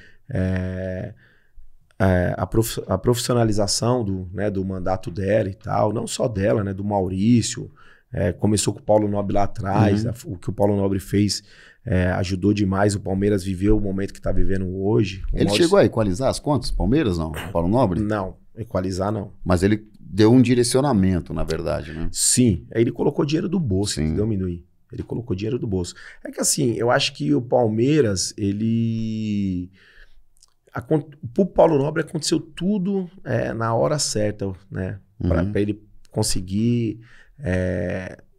a profissionalização do mandato dela e tal, não só dela, né? Do Maurício. Começou com o Paulo Nobre lá atrás, o que o Paulo Nobre fez ajudou demais. O Palmeiras viveu o momento que está vivendo hoje. Ele chegou a equalizar as contas, Palmeiras, não? Paulo Nobre? Não, equalizar não. Mas ele deu um direcionamento, na verdade, né? Sim, aí ele colocou dinheiro do bolso, Sim. entendeu, Minuí? Ele colocou dinheiro do bolso. É que assim, eu acho que o Palmeiras, pro Paulo Nobre aconteceu tudo na hora certa, né? Pra ele conseguir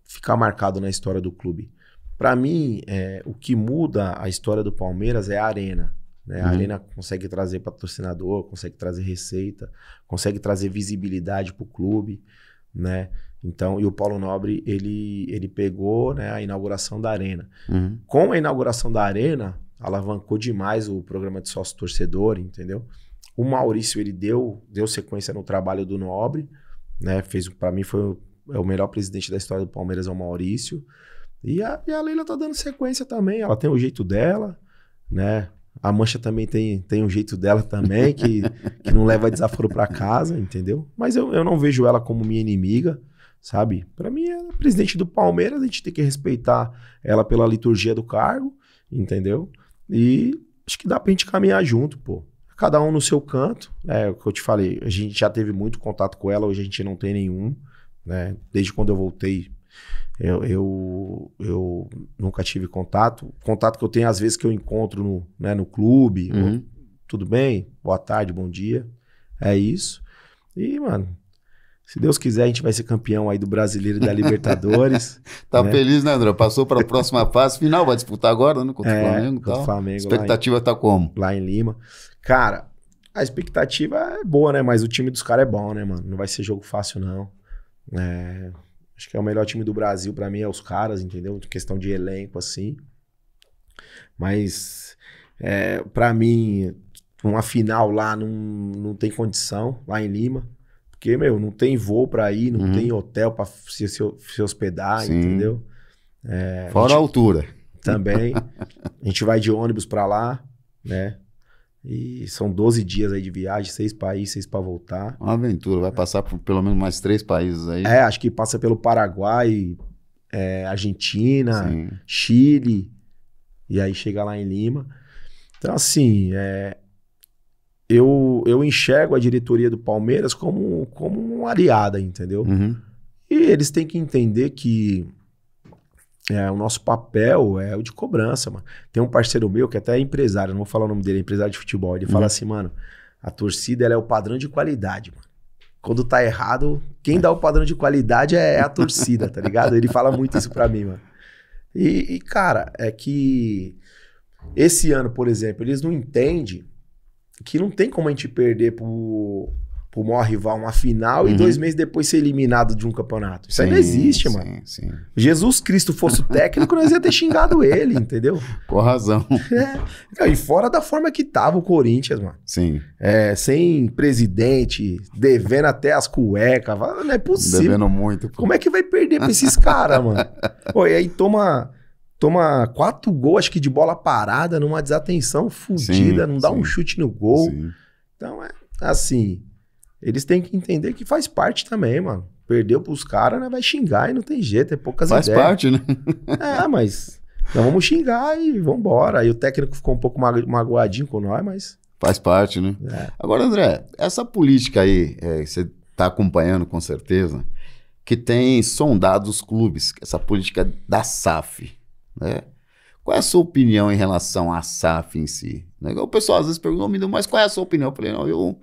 ficar marcado na história do clube. Para mim, o que muda a história do Palmeiras é a Arena. Né? A Arena consegue trazer patrocinador, consegue trazer receita, consegue trazer visibilidade para o clube, né? Então, e o Paulo Nobre, ele pegou, né, a inauguração da Arena. Com a inauguração da Arena, alavancou demais o programa de sócio-torcedor, entendeu? O Maurício, ele deu sequência no trabalho do Nobre, né? Para mim, foi o melhor presidente da história do Palmeiras, é o Maurício. E a Leila tá dando sequência também, ela tem o jeito dela, né? A Mancha também tem um jeito dela também, que não leva desaforo para casa, entendeu? Mas eu não vejo ela como minha inimiga, sabe? Para mim, ela é presidente do Palmeiras, a gente tem que respeitar ela pela liturgia do cargo, entendeu? E acho que dá pra gente caminhar junto, pô. Cada um no seu canto, o que eu te falei, a gente já teve muito contato com ela, hoje a gente não tem nenhum, né? Desde quando eu voltei, eu nunca tive contato. Contato que eu tenho às vezes que eu encontro no clube. Tudo bem? Boa tarde, bom dia. É isso. E, mano, se Deus quiser, a gente vai ser campeão aí do Brasileiro e da Libertadores. Tá né? feliz, né, André? Passou para a próxima fase final, vai disputar agora, né? Contra o Flamengo. Contra o Flamengo. A expectativa tá como? Lá em Lima. Cara, a expectativa é boa, né? Mas o time dos caras é bom, né, mano? Não vai ser jogo fácil, não. Acho que é o melhor time do Brasil pra mim, é os caras, entendeu? Questão de elenco, assim. Mas, pra mim, uma final lá não tem condição, lá em Lima. Porque, não tem voo pra ir, não tem hotel pra se hospedar, Sim. entendeu? Fora a altura. Também. A gente vai de ônibus pra lá, né? E são 12 dias aí de viagem, 6 pra ir, 6 pra voltar. Uma aventura, vai passar por pelo menos mais 3 países aí. Acho que passa pelo Paraguai, Argentina, Sim. Chile, e aí chega lá em Lima. Então, assim, eu enxergo a diretoria do Palmeiras como uma aliada, entendeu? E eles têm que entender que o nosso papel é o de cobrança, mano. Tem um parceiro meu que até é empresário, não vou falar o nome dele, é empresário de futebol. Ele fala assim, mano, a torcida ela é o padrão de qualidade, mano. Quando tá errado, quem dá o padrão de qualidade é a torcida, tá ligado? Ele fala muito isso pra mim, mano. E cara, é que esse ano, por exemplo, eles não entendem que não tem como a gente perder pro maior rival uma final e 2 meses depois ser eliminado de um campeonato. Isso aí não existe, mano. Sim. Jesus Cristo fosse o técnico, nós ia ter xingado ele, entendeu? Com razão. E fora da forma que tava o Corinthians, mano. Sim. Sem presidente, devendo até as cuecas. Não é possível. Devendo muito. Como é que vai perder pra esses caras, mano? Pô, e aí toma 4 gols, acho que de bola parada, numa desatenção fodida, não dá um chute no gol. Sim. Então, assim... Eles têm que entender que faz parte também, mano. Perdeu pros caras, né? Vai xingar e não tem jeito, é poucas Faz ideias. parte, né? Mas nós vamos xingar e vambora. Aí o técnico ficou um pouco magoadinho com nós, mas... Faz parte, né? Agora, André, essa política aí, você tá acompanhando com certeza, que tem sondado os clubes, essa política da SAF, né? Qual é a sua opinião em relação à SAF em si? O pessoal às vezes pergunta, mas qual é a sua opinião? Eu falei, não, eu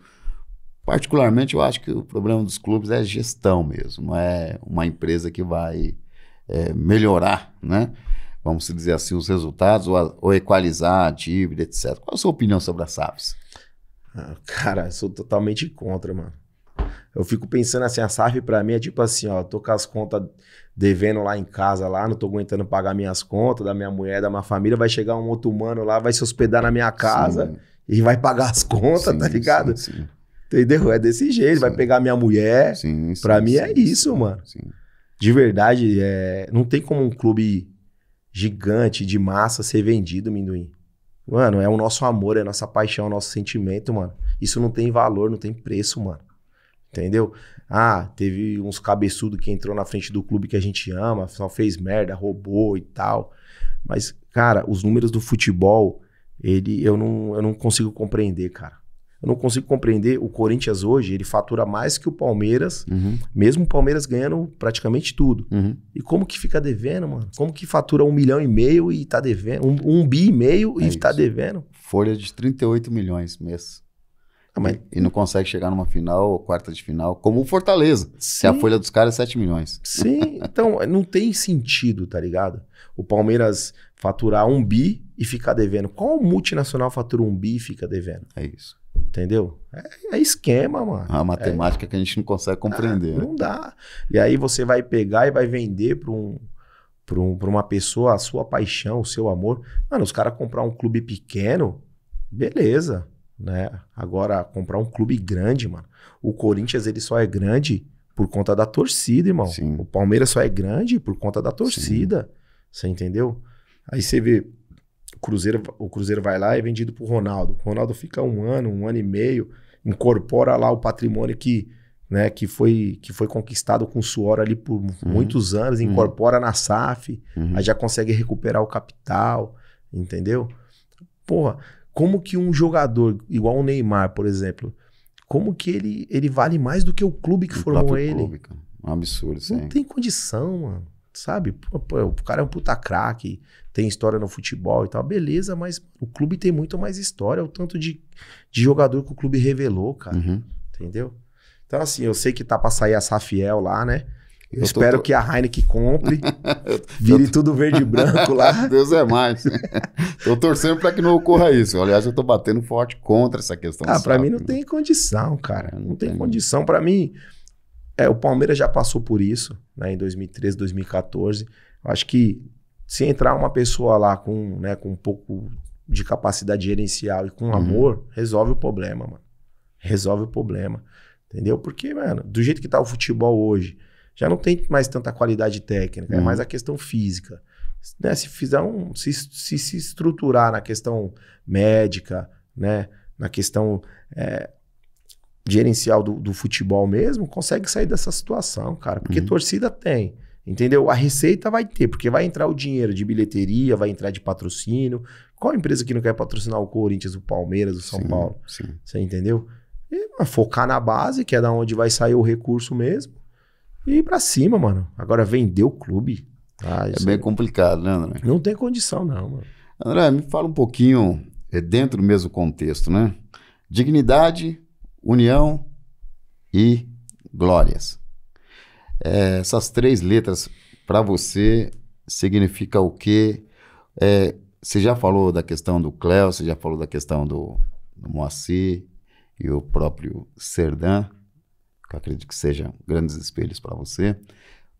particularmente eu acho que o problema dos clubes é gestão mesmo, não é uma empresa que vai melhorar, né? Vamos dizer assim, os resultados ou equalizar a dívida, etc. Qual é a sua opinião sobre as SAFs? Cara, eu sou totalmente contra, mano. Eu fico pensando assim, a SAF pra mim é tipo assim, ó, tô com as contas devendo lá em casa, lá, não tô aguentando pagar minhas contas, da minha mulher, da minha família, vai chegar um outro mano lá, vai se hospedar na minha casa e vai pagar as contas, tá ligado? Sim. Entendeu? É desse jeito, vai pegar minha mulher. Pra mim é isso, mano. De verdade, não tem como um clube gigante, de massa, ser vendido, Minduim. Mano, é o nosso amor, é a nossa paixão, é o nosso sentimento, mano. Isso não tem valor, não tem preço, mano. Entendeu? Teve uns cabeçudos que entrou na frente do clube que a gente ama, só fez merda, roubou e tal. Mas, cara, os números do futebol, eu não consigo compreender, cara. Eu não consigo compreender. O Corinthians hoje, ele fatura mais que o Palmeiras, mesmo o Palmeiras ganhando praticamente tudo. E como que fica devendo, mano? Como que fatura 1,5 milhão e tá devendo? 1,5 bi e tá devendo? Folha de 38 milhões mês. E não consegue chegar numa final ou quarta de final, como o Fortaleza, que a folha dos caras é 7 milhões. Sim, então não tem sentido, tá ligado? O Palmeiras faturar 1 bi e ficar devendo. Qual multinacional fatura 1 bi e fica devendo? É isso. Entendeu? É esquema, mano. A matemática que a gente não consegue compreender. Não dá. E aí você vai pegar e vai vender pra uma pessoa a sua paixão, o seu amor. Mano, os caras comprar um clube pequeno, beleza, né? Agora, comprar um clube grande, mano. O Corinthians, ele só é grande por conta da torcida, irmão. Sim. O Palmeiras só é grande por conta da torcida. Sim. Você entendeu? Aí você vê, o Cruzeiro vai lá e é vendido pro Ronaldo. O Ronaldo fica 1 ano e meio, incorpora lá o patrimônio que foi conquistado com suor ali por muitos anos, incorpora na SAF, aí já consegue recuperar o capital, entendeu? Porra, como que um jogador, igual o Neymar, por exemplo, como que ele vale mais do que o clube que formou ele? Clube, cara. Um absurdo, sim. Não tem condição, mano, sabe? Pô, o cara é um puta craque, tem história no futebol e tal, beleza, mas o clube tem muito mais história, o tanto de jogador que o clube revelou, cara, entendeu? Então, assim, eu sei que tá pra sair a Safiel lá, né? Eu espero que a Heineken compre, vire tudo verde e branco lá. Deus é mais. Tô torcendo pra que não ocorra isso. Aliás, eu tô batendo forte contra essa questão. Pra mim não tem condição, cara. Não tem condição. Pra mim, o Palmeiras já passou por isso, né? Em 2013, 2014. Eu acho que se entrar uma pessoa lá com um pouco de capacidade gerencial e com amor, resolve o problema, mano. Resolve o problema. Entendeu? Porque, mano, do jeito que tá o futebol hoje, já não tem mais tanta qualidade técnica, é mais a questão física. Né? Se fizer se estruturar na questão médica, né? Na questão gerencial do futebol mesmo, consegue sair dessa situação, cara. Porque torcida tem, entendeu? A receita vai ter, porque vai entrar o dinheiro de bilheteria, vai entrar de patrocínio. Qual empresa que não quer patrocinar o Corinthians, o Palmeiras, o São Paulo? Sim. Você entendeu? E, focar na base, que é da onde vai sair o recurso mesmo, e ir pra cima, mano. Agora vender o clube. É bem complicado, né, André? Não tem condição, não, mano. André, me fala um pouquinho, dentro do mesmo contexto, né? Dignidade, união e glórias. Essas 3 letras, para você, significa o quê? Você já falou da questão do Cléo, você já falou da questão do Moacir e o próprio Serdan, que eu acredito que sejam grandes espelhos para você.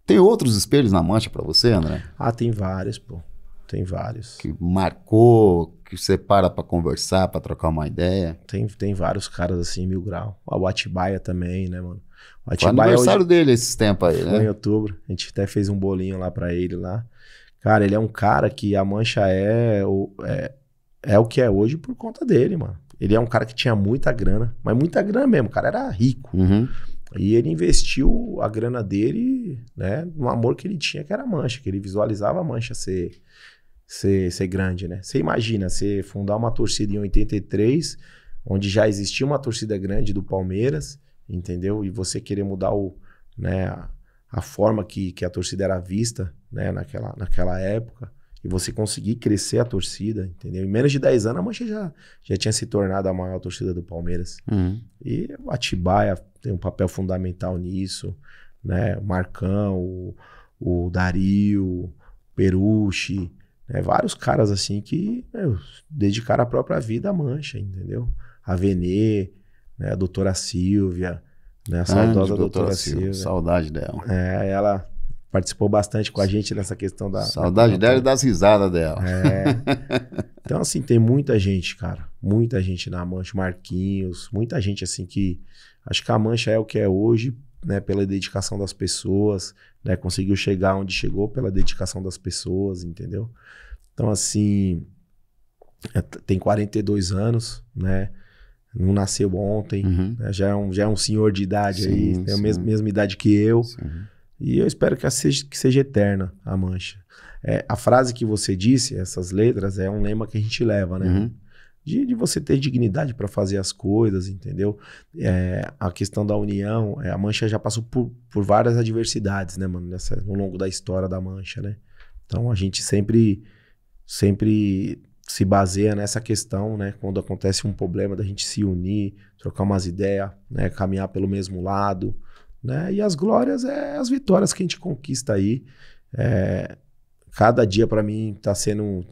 Tem outros espelhos na Mancha para você, André? Tem vários, pô. Tem vários. Que marcou, que você para conversar, para trocar uma ideia? Tem vários caras assim, 1000 grau. O Atibaia também, né, mano? O Atibaia, foi aniversário dele esses tempos aí, né? Foi em outubro. A gente até fez um bolinho lá para ele lá. Cara, ele é um cara que a Mancha é o que é hoje por conta dele, mano. Ele é um cara que tinha muita grana, mas muita grana mesmo, o cara era rico. E ele investiu a grana dele, né, no amor que ele tinha, que era a Mancha, que ele visualizava a Mancha ser grande, né? Você imagina, você fundar uma torcida em 83, onde já existia uma torcida grande do Palmeiras, entendeu? E você querer mudar né, a forma que a torcida era vista, né, naquela época, e você conseguir crescer a torcida, entendeu? Em menos de 10 anos, a Mancha já tinha se tornado a maior torcida do Palmeiras. E o Atibaia tem um papel fundamental nisso, né? O Marcão, o Dario, o Perucci, né? Vários caras assim que dedicaram a própria vida à Mancha, entendeu? A Venê, né? A doutora Silvia, né? A saudosa doutora Silvia. Saudade dela. Ela participou bastante com a gente nessa questão da... Saudade dela e das risadas dela. Então, assim, tem muita gente, cara. Muita gente na Mancha. Marquinhos, muita gente, assim, que... Acho que a Mancha é o que é hoje, né? Pela dedicação das pessoas, né? Conseguiu chegar onde chegou pela dedicação das pessoas, entendeu? Então, assim... Tem 42 anos, né? Não nasceu ontem, né? Já é um senhor de idade aí. Tem a mesma idade que eu. Sim. E eu espero que seja eterna a Mancha. A frase que você disse, essas letras, é um lema que a gente leva, né? De você ter dignidade para fazer as coisas, entendeu? A questão da união, a Mancha já passou por várias adversidades, né, mano? No longo da história da Mancha, né? Então a gente sempre se baseia nessa questão, né? Quando acontece um problema, da gente se unir, trocar umas ideias, né? Caminhar pelo mesmo lado, né? E as glórias as vitórias que a gente conquista aí. Cada dia para mim tá sendo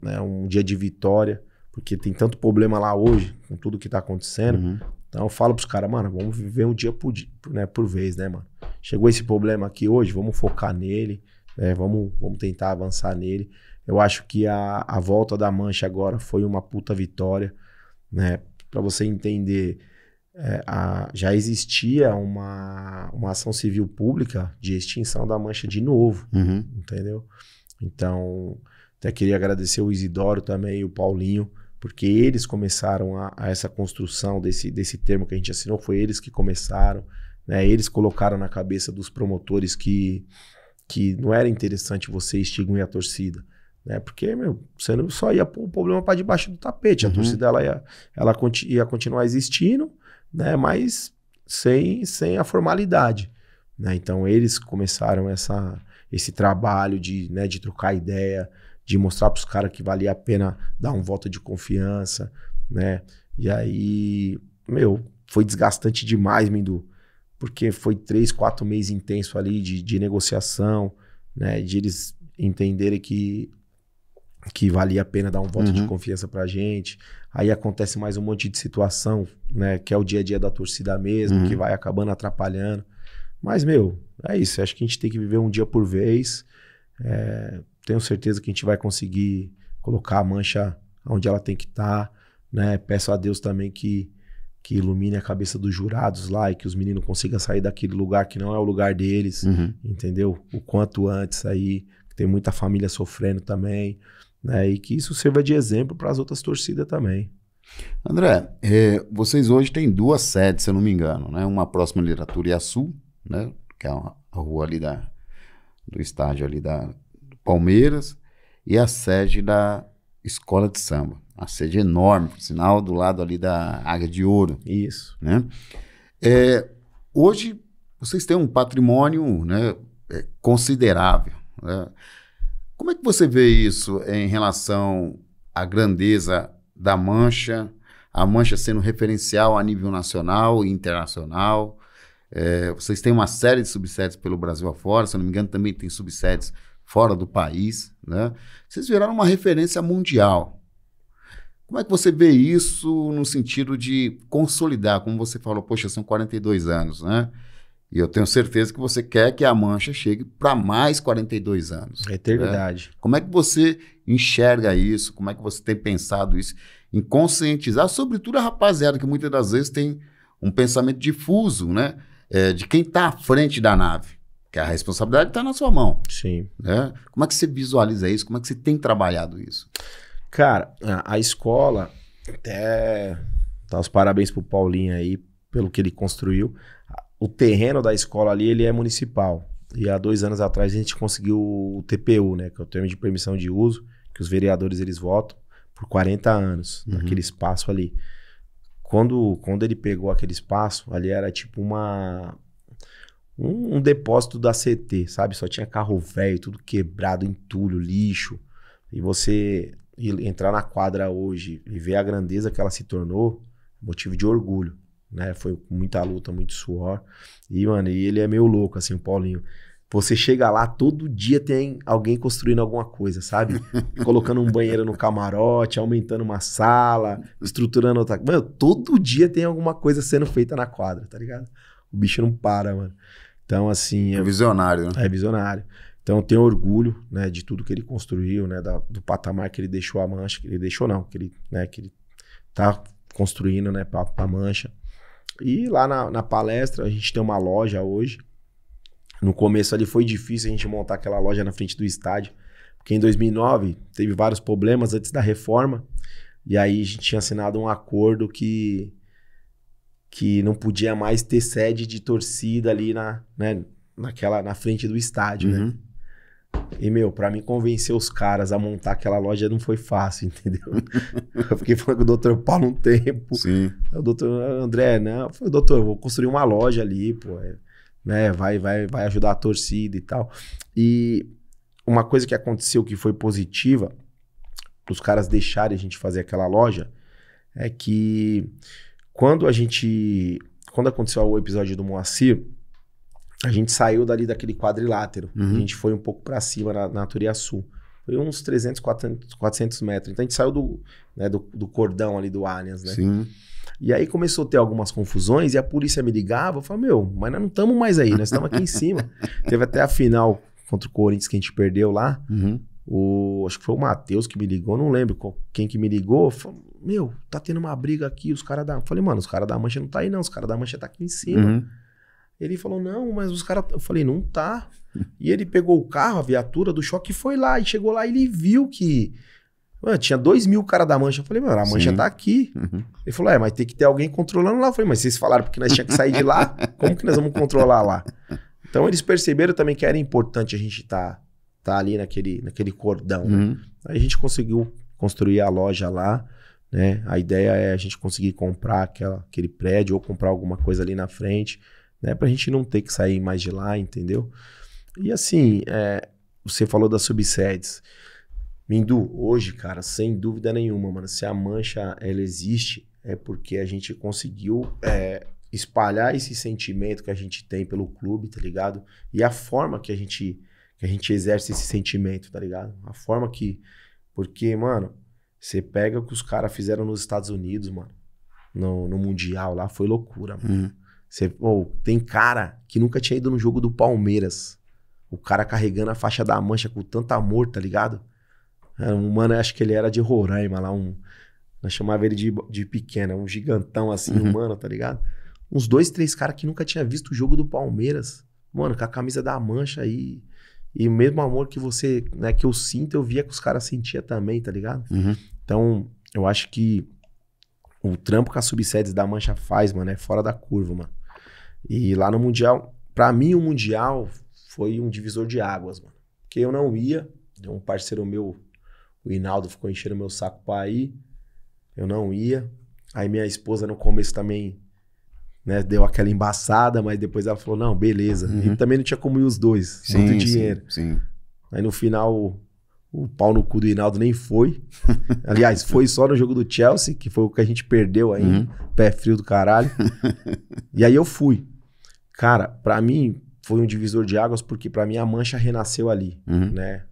né, um dia de vitória, porque tem tanto problema lá hoje, com tudo que tá acontecendo. Então eu falo pros caras, mano, vamos viver um dia por vez, né, mano? Chegou esse problema aqui hoje, vamos focar nele, né? Vamos tentar avançar nele. Eu acho que a volta da Mancha agora foi uma puta vitória, né? Pra você entender... já existia uma ação civil pública de extinção da Mancha de novo, entendeu? Então, até queria agradecer o Isidoro também e o Paulinho, porque eles começaram a essa construção desse termo que a gente assinou, foi eles que começaram, né? Eles colocaram na cabeça dos promotores que não era interessante você extinguir a torcida, né? Porque, você não só ia pôr o problema para debaixo do tapete, a torcida ela ia continuar existindo, né, mas sem a formalidade, né? Então eles começaram esse trabalho de trocar ideia, de mostrar para os caras que valia a pena dar um voto de confiança, né? E aí, foi desgastante demais, Mindu, porque foi 3, 4 meses intenso ali de negociação, né? De eles entenderem que valia a pena dar um voto de confiança pra gente. Aí acontece mais um monte de situação, né? Que é o dia a dia da torcida mesmo, que vai acabando atrapalhando. Mas, é isso. Acho que a gente tem que viver um dia por vez. Tenho certeza que a gente vai conseguir colocar a Mancha onde ela tem que estar, né? Peço a Deus também que ilumine a cabeça dos jurados lá e que os meninos consigam sair daquele lugar que não é o lugar deles, entendeu? O quanto antes aí. Tem muita família sofrendo também, né? E que isso sirva de exemplo para as outras torcidas também. André, vocês hoje têm 2 sedes, se eu não me engano, né? Uma próxima ali da Turiaçu, né? Que é a rua ali do estádio ali do Palmeiras, e a sede da Escola de Samba. A sede enorme, por sinal, do lado ali da Águia de Ouro. Isso. Né? Hoje, vocês têm um patrimônio, né, considerável, né? Como é que você vê isso em relação à grandeza da Mancha, a Mancha sendo referencial a nível nacional e internacional? Vocês têm uma série de subsedes pelo Brasil afora, se eu não me engano também tem subsedes fora do país, né? Vocês viraram uma referência mundial. Como é que você vê isso no sentido de consolidar, como você falou, poxa, são 42 anos, né? E eu tenho certeza que você quer que a Mancha chegue para mais 42 anos. Eternidade. Né? Como é que você enxerga isso? Como é que você tem pensado isso? Em conscientizar, sobretudo a rapaziada, que muitas das vezes tem um pensamento difuso, né? De quem está à frente da nave. Que a responsabilidade está na sua mão. Sim. Né? Como é que você visualiza isso? Como é que você tem trabalhado isso? Cara, a escola, Até dar os parabéns pro Paulinho aí, pelo que ele construiu. O terreno da escola ali, ele é municipal. E há 2 anos atrás a gente conseguiu o TPU, né? Que é o termo de permissão de uso, que os vereadores eles votam por 40 anos, naquele espaço ali. Quando ele pegou aquele espaço, ali era tipo um depósito da CT, sabe? Só tinha carro velho, tudo quebrado, entulho, lixo. E você entrar na quadra hoje e ver a grandeza que ela se tornou, motivo de orgulho, né? Foi muita luta, muito suor. E, mano, ele é meio louco, assim, o Paulinho. Você chega lá, todo dia tem alguém construindo alguma coisa, sabe? Colocando um banheiro no camarote, aumentando uma sala, estruturando outra... Mano, todo dia tem alguma coisa sendo feita na quadra, tá ligado? O bicho não para, mano. Então, assim... É visionário, né? É visionário. Então, eu tenho orgulho, né, de tudo que ele construiu, né, do patamar que ele deixou a Mancha, que ele deixou não, que ele tá construindo, né, pra Mancha. E lá na palestra, a gente tem uma loja hoje. No começo ali foi difícil a gente montar aquela loja na frente do estádio, porque em 2009 teve vários problemas antes da reforma, e aí a gente tinha assinado um acordo que não podia mais ter sede de torcida ali na frente do estádio, né? E, pra mim convencer os caras a montar aquela loja não foi fácil, entendeu? Eu fiquei falando com o Dr. Paulo um tempo. Sim. O Dr. André, né? Eu falei, doutor, eu vou construir uma loja ali, pô, né? Vai ajudar a torcida e tal. E uma coisa que aconteceu que foi positiva, os caras deixarem a gente fazer aquela loja, é que quando aconteceu o episódio do Moacir, a gente saiu dali daquele quadrilátero. A gente foi um pouco pra cima na Turiaçu. Foi uns 300, 400 metros. Então a gente saiu do cordão ali do Allianz, né? Sim. E aí começou a ter algumas confusões e a polícia me ligava. Eu falei, mas nós não estamos mais aí, nós estamos aqui em cima. Teve até a final contra o Corinthians que a gente perdeu lá. Acho que foi o Matheus que me ligou, não lembro quem que me ligou. Falei, tá tendo uma briga aqui, os caras da... Eu falei, mano, os caras da Mancha não tá aí não, os caras da Mancha tá aqui em cima. Ele falou, não, mas os caras... Eu falei, não tá. E ele pegou o carro, a viatura do choque e foi lá. E chegou lá e ele viu que... Mano, tinha 2.000 caras da Mancha. Eu falei, mano, a Mancha tá aqui. Ele falou, mas tem que ter alguém controlando lá. Eu falei, mas vocês falaram porque nós tínhamos que sair de lá? Como que nós vamos controlar lá? Então eles perceberam também que era importante a gente tá ali naquele cordão. Né? Aí a gente conseguiu construir a loja lá, né? A ideia é a gente conseguir comprar aquele prédio ou comprar alguma coisa ali na frente, né? Pra gente não ter que sair mais de lá, entendeu? E assim, você falou das subsedes. Mindu, hoje, cara, sem dúvida nenhuma, mano, se a Mancha, ela existe, é porque a gente conseguiu espalhar esse sentimento que a gente tem pelo clube, tá ligado? E a forma que a gente exerce esse sentimento, tá ligado? A forma que... Porque, mano, você pega o que os caras fizeram nos Estados Unidos, mano, no Mundial lá, foi loucura, mano. Tem cara que nunca tinha ido no jogo do Palmeiras. O cara carregando a faixa da Mancha com tanto amor, tá ligado? Mano, acho que ele era de Roraima lá, nós chamava ele de pequeno, um gigantão assim, humano, tá ligado? Uns 2, 3 caras que nunca tinha visto o jogo do Palmeiras, mano, com a camisa da Mancha aí. E o mesmo amor que você, né, que eu sinto, eu via que os caras sentiam também, tá ligado? Então, eu acho que o trampo que a subsedes da Mancha faz, mano, é fora da curva, mano. E lá no Mundial, pra mim o Mundial foi um divisor de águas, mano. Porque eu não ia, um parceiro meu, o Hinaldo, ficou enchendo meu saco pra ir, eu não ia. Aí minha esposa no começo também, né, deu aquela embaçada, mas depois ela falou, não, beleza. E também não tinha como ir os dois, muito dinheiro. Sim. Aí no final, o pau no cu do Hinaldo nem foi. Aliás, foi só no jogo do Chelsea, que foi o que a gente perdeu aí, pé frio do caralho. E aí eu fui. Cara, pra mim, foi um divisor de águas, porque pra mim a Mancha renasceu ali, né?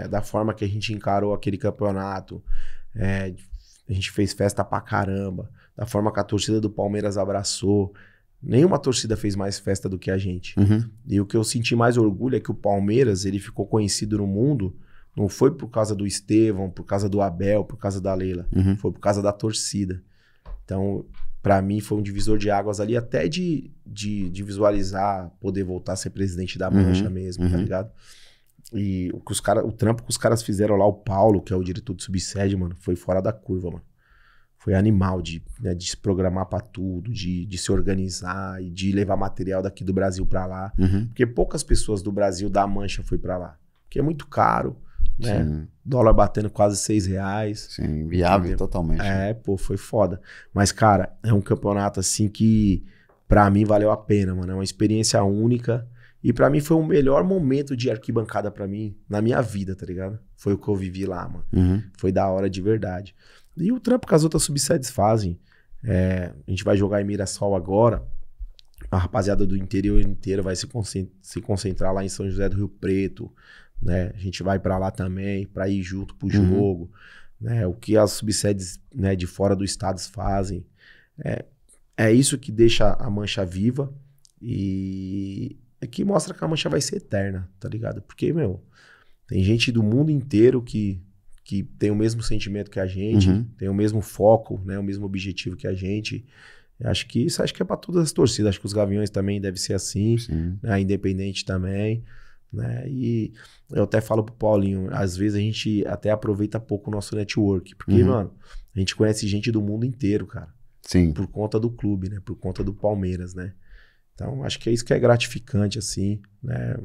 Da forma que a gente encarou aquele campeonato, a gente fez festa pra caramba, da forma que a torcida do Palmeiras abraçou. Nenhuma torcida fez mais festa do que a gente. E o que eu senti mais orgulho é que o Palmeiras, ele ficou conhecido no mundo, não foi por causa do Estevão, por causa do Abel, por causa da Leila, foi por causa da torcida. Então, pra mim, foi um divisor de águas ali, até de visualizar, poder voltar a ser presidente da Mancha mesmo, tá ligado? E o trampo que os caras fizeram lá, o Paulo, que é o diretor de subsede, mano, foi fora da curva, mano. foi animal né, de se programar para tudo, de se organizar e de levar material daqui do Brasil para lá. Porque poucas pessoas do Brasil da Mancha foi para lá. Porque é muito caro, né? Sim. Dólar batendo quase R$6. Sim, viável totalmente. Pô, foi foda. Mas, cara, é um campeonato assim que pra mim valeu a pena, mano. É uma experiência única. E pra mim foi o melhor momento de arquibancada pra mim na minha vida, tá ligado? Foi o que eu vivi lá, mano. Foi da hora de verdade. E o trampo que as outras subsedes fazem. A gente vai jogar em Mirassol agora. A rapaziada do interior inteiro vai se concentrar lá em São José do Rio Preto, né? A gente vai pra lá também, pra ir junto pro jogo, né? O que as subsedes, né, de fora do estado fazem. É isso que deixa a Mancha viva e é que mostra que a Mancha vai ser eterna, tá ligado? Porque, meu, tem gente do mundo inteiro que tem o mesmo sentimento que a gente, tem o mesmo foco, né, o mesmo objetivo que a gente. Acho que é pra todas as torcidas. Acho que os Gaviões também devem ser assim, né, Independente também, né? E eu até falo pro Paulinho, às vezes a gente até aproveita pouco o nosso network, porque, mano, a gente conhece gente do mundo inteiro, cara. Sim. Por conta do clube, né? Por conta do Palmeiras, né? Então, acho que é isso que é gratificante, assim, né?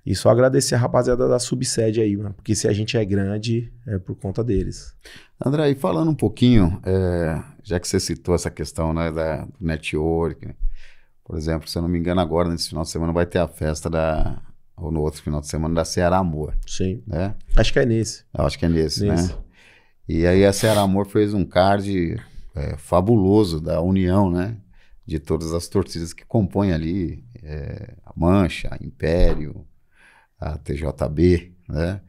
E só agradecer a rapaziada da subsede aí, mano, porque se a gente é grande, é por conta deles. André, e falando um pouquinho, já que você citou essa questão, né, do network, né? Por exemplo, se eu não me engano agora, nesse final de semana vai ter a festa ou no outro final de semana da Ceará Amor. Sim. Né? Acho que é nesse. Eu acho que é nesse, né? E aí a Ceará Amor fez um card fabuloso da união, né? De todas as torcidas que compõem ali, a Mancha, a Império, a TJB, né?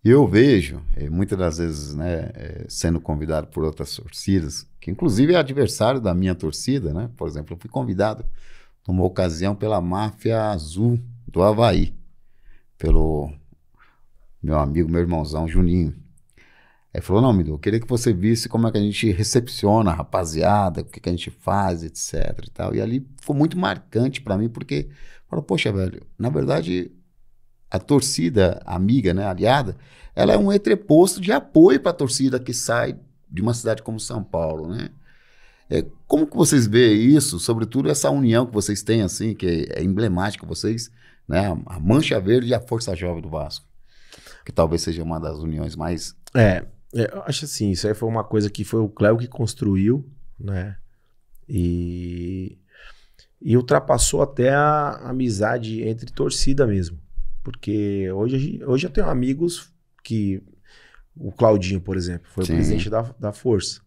E eu vejo, muitas das vezes, né, sendo convidado por outras torcidas, que inclusive é adversário da minha torcida, né? Por exemplo, eu fui convidado numa ocasião pela Máfia Azul do Avaí, pelo meu amigo, meu irmãozão Juninho. Ele falou, não, Midu, eu queria que você visse como é que a gente recepciona a rapaziada, o que a gente faz, etc e tal. E ali ficou muito marcante pra mim, porque, falou, poxa, velho, na verdade, a torcida amiga, né, aliada, ela é um entreposto de apoio pra torcida que sai de uma cidade como São Paulo, né? Como que vocês veem isso, sobretudo essa união que vocês têm, assim, que é emblemática, vocês, né, a Mancha Verde e a Força Jovem do Vasco, que talvez seja uma das uniões mais... Eu acho assim, isso aí foi uma coisa que foi o Cléo que construiu, né? E ultrapassou até a amizade entre torcida mesmo. Porque hoje eu tenho amigos que... O Claudinho, por exemplo, foi o presidente da Força.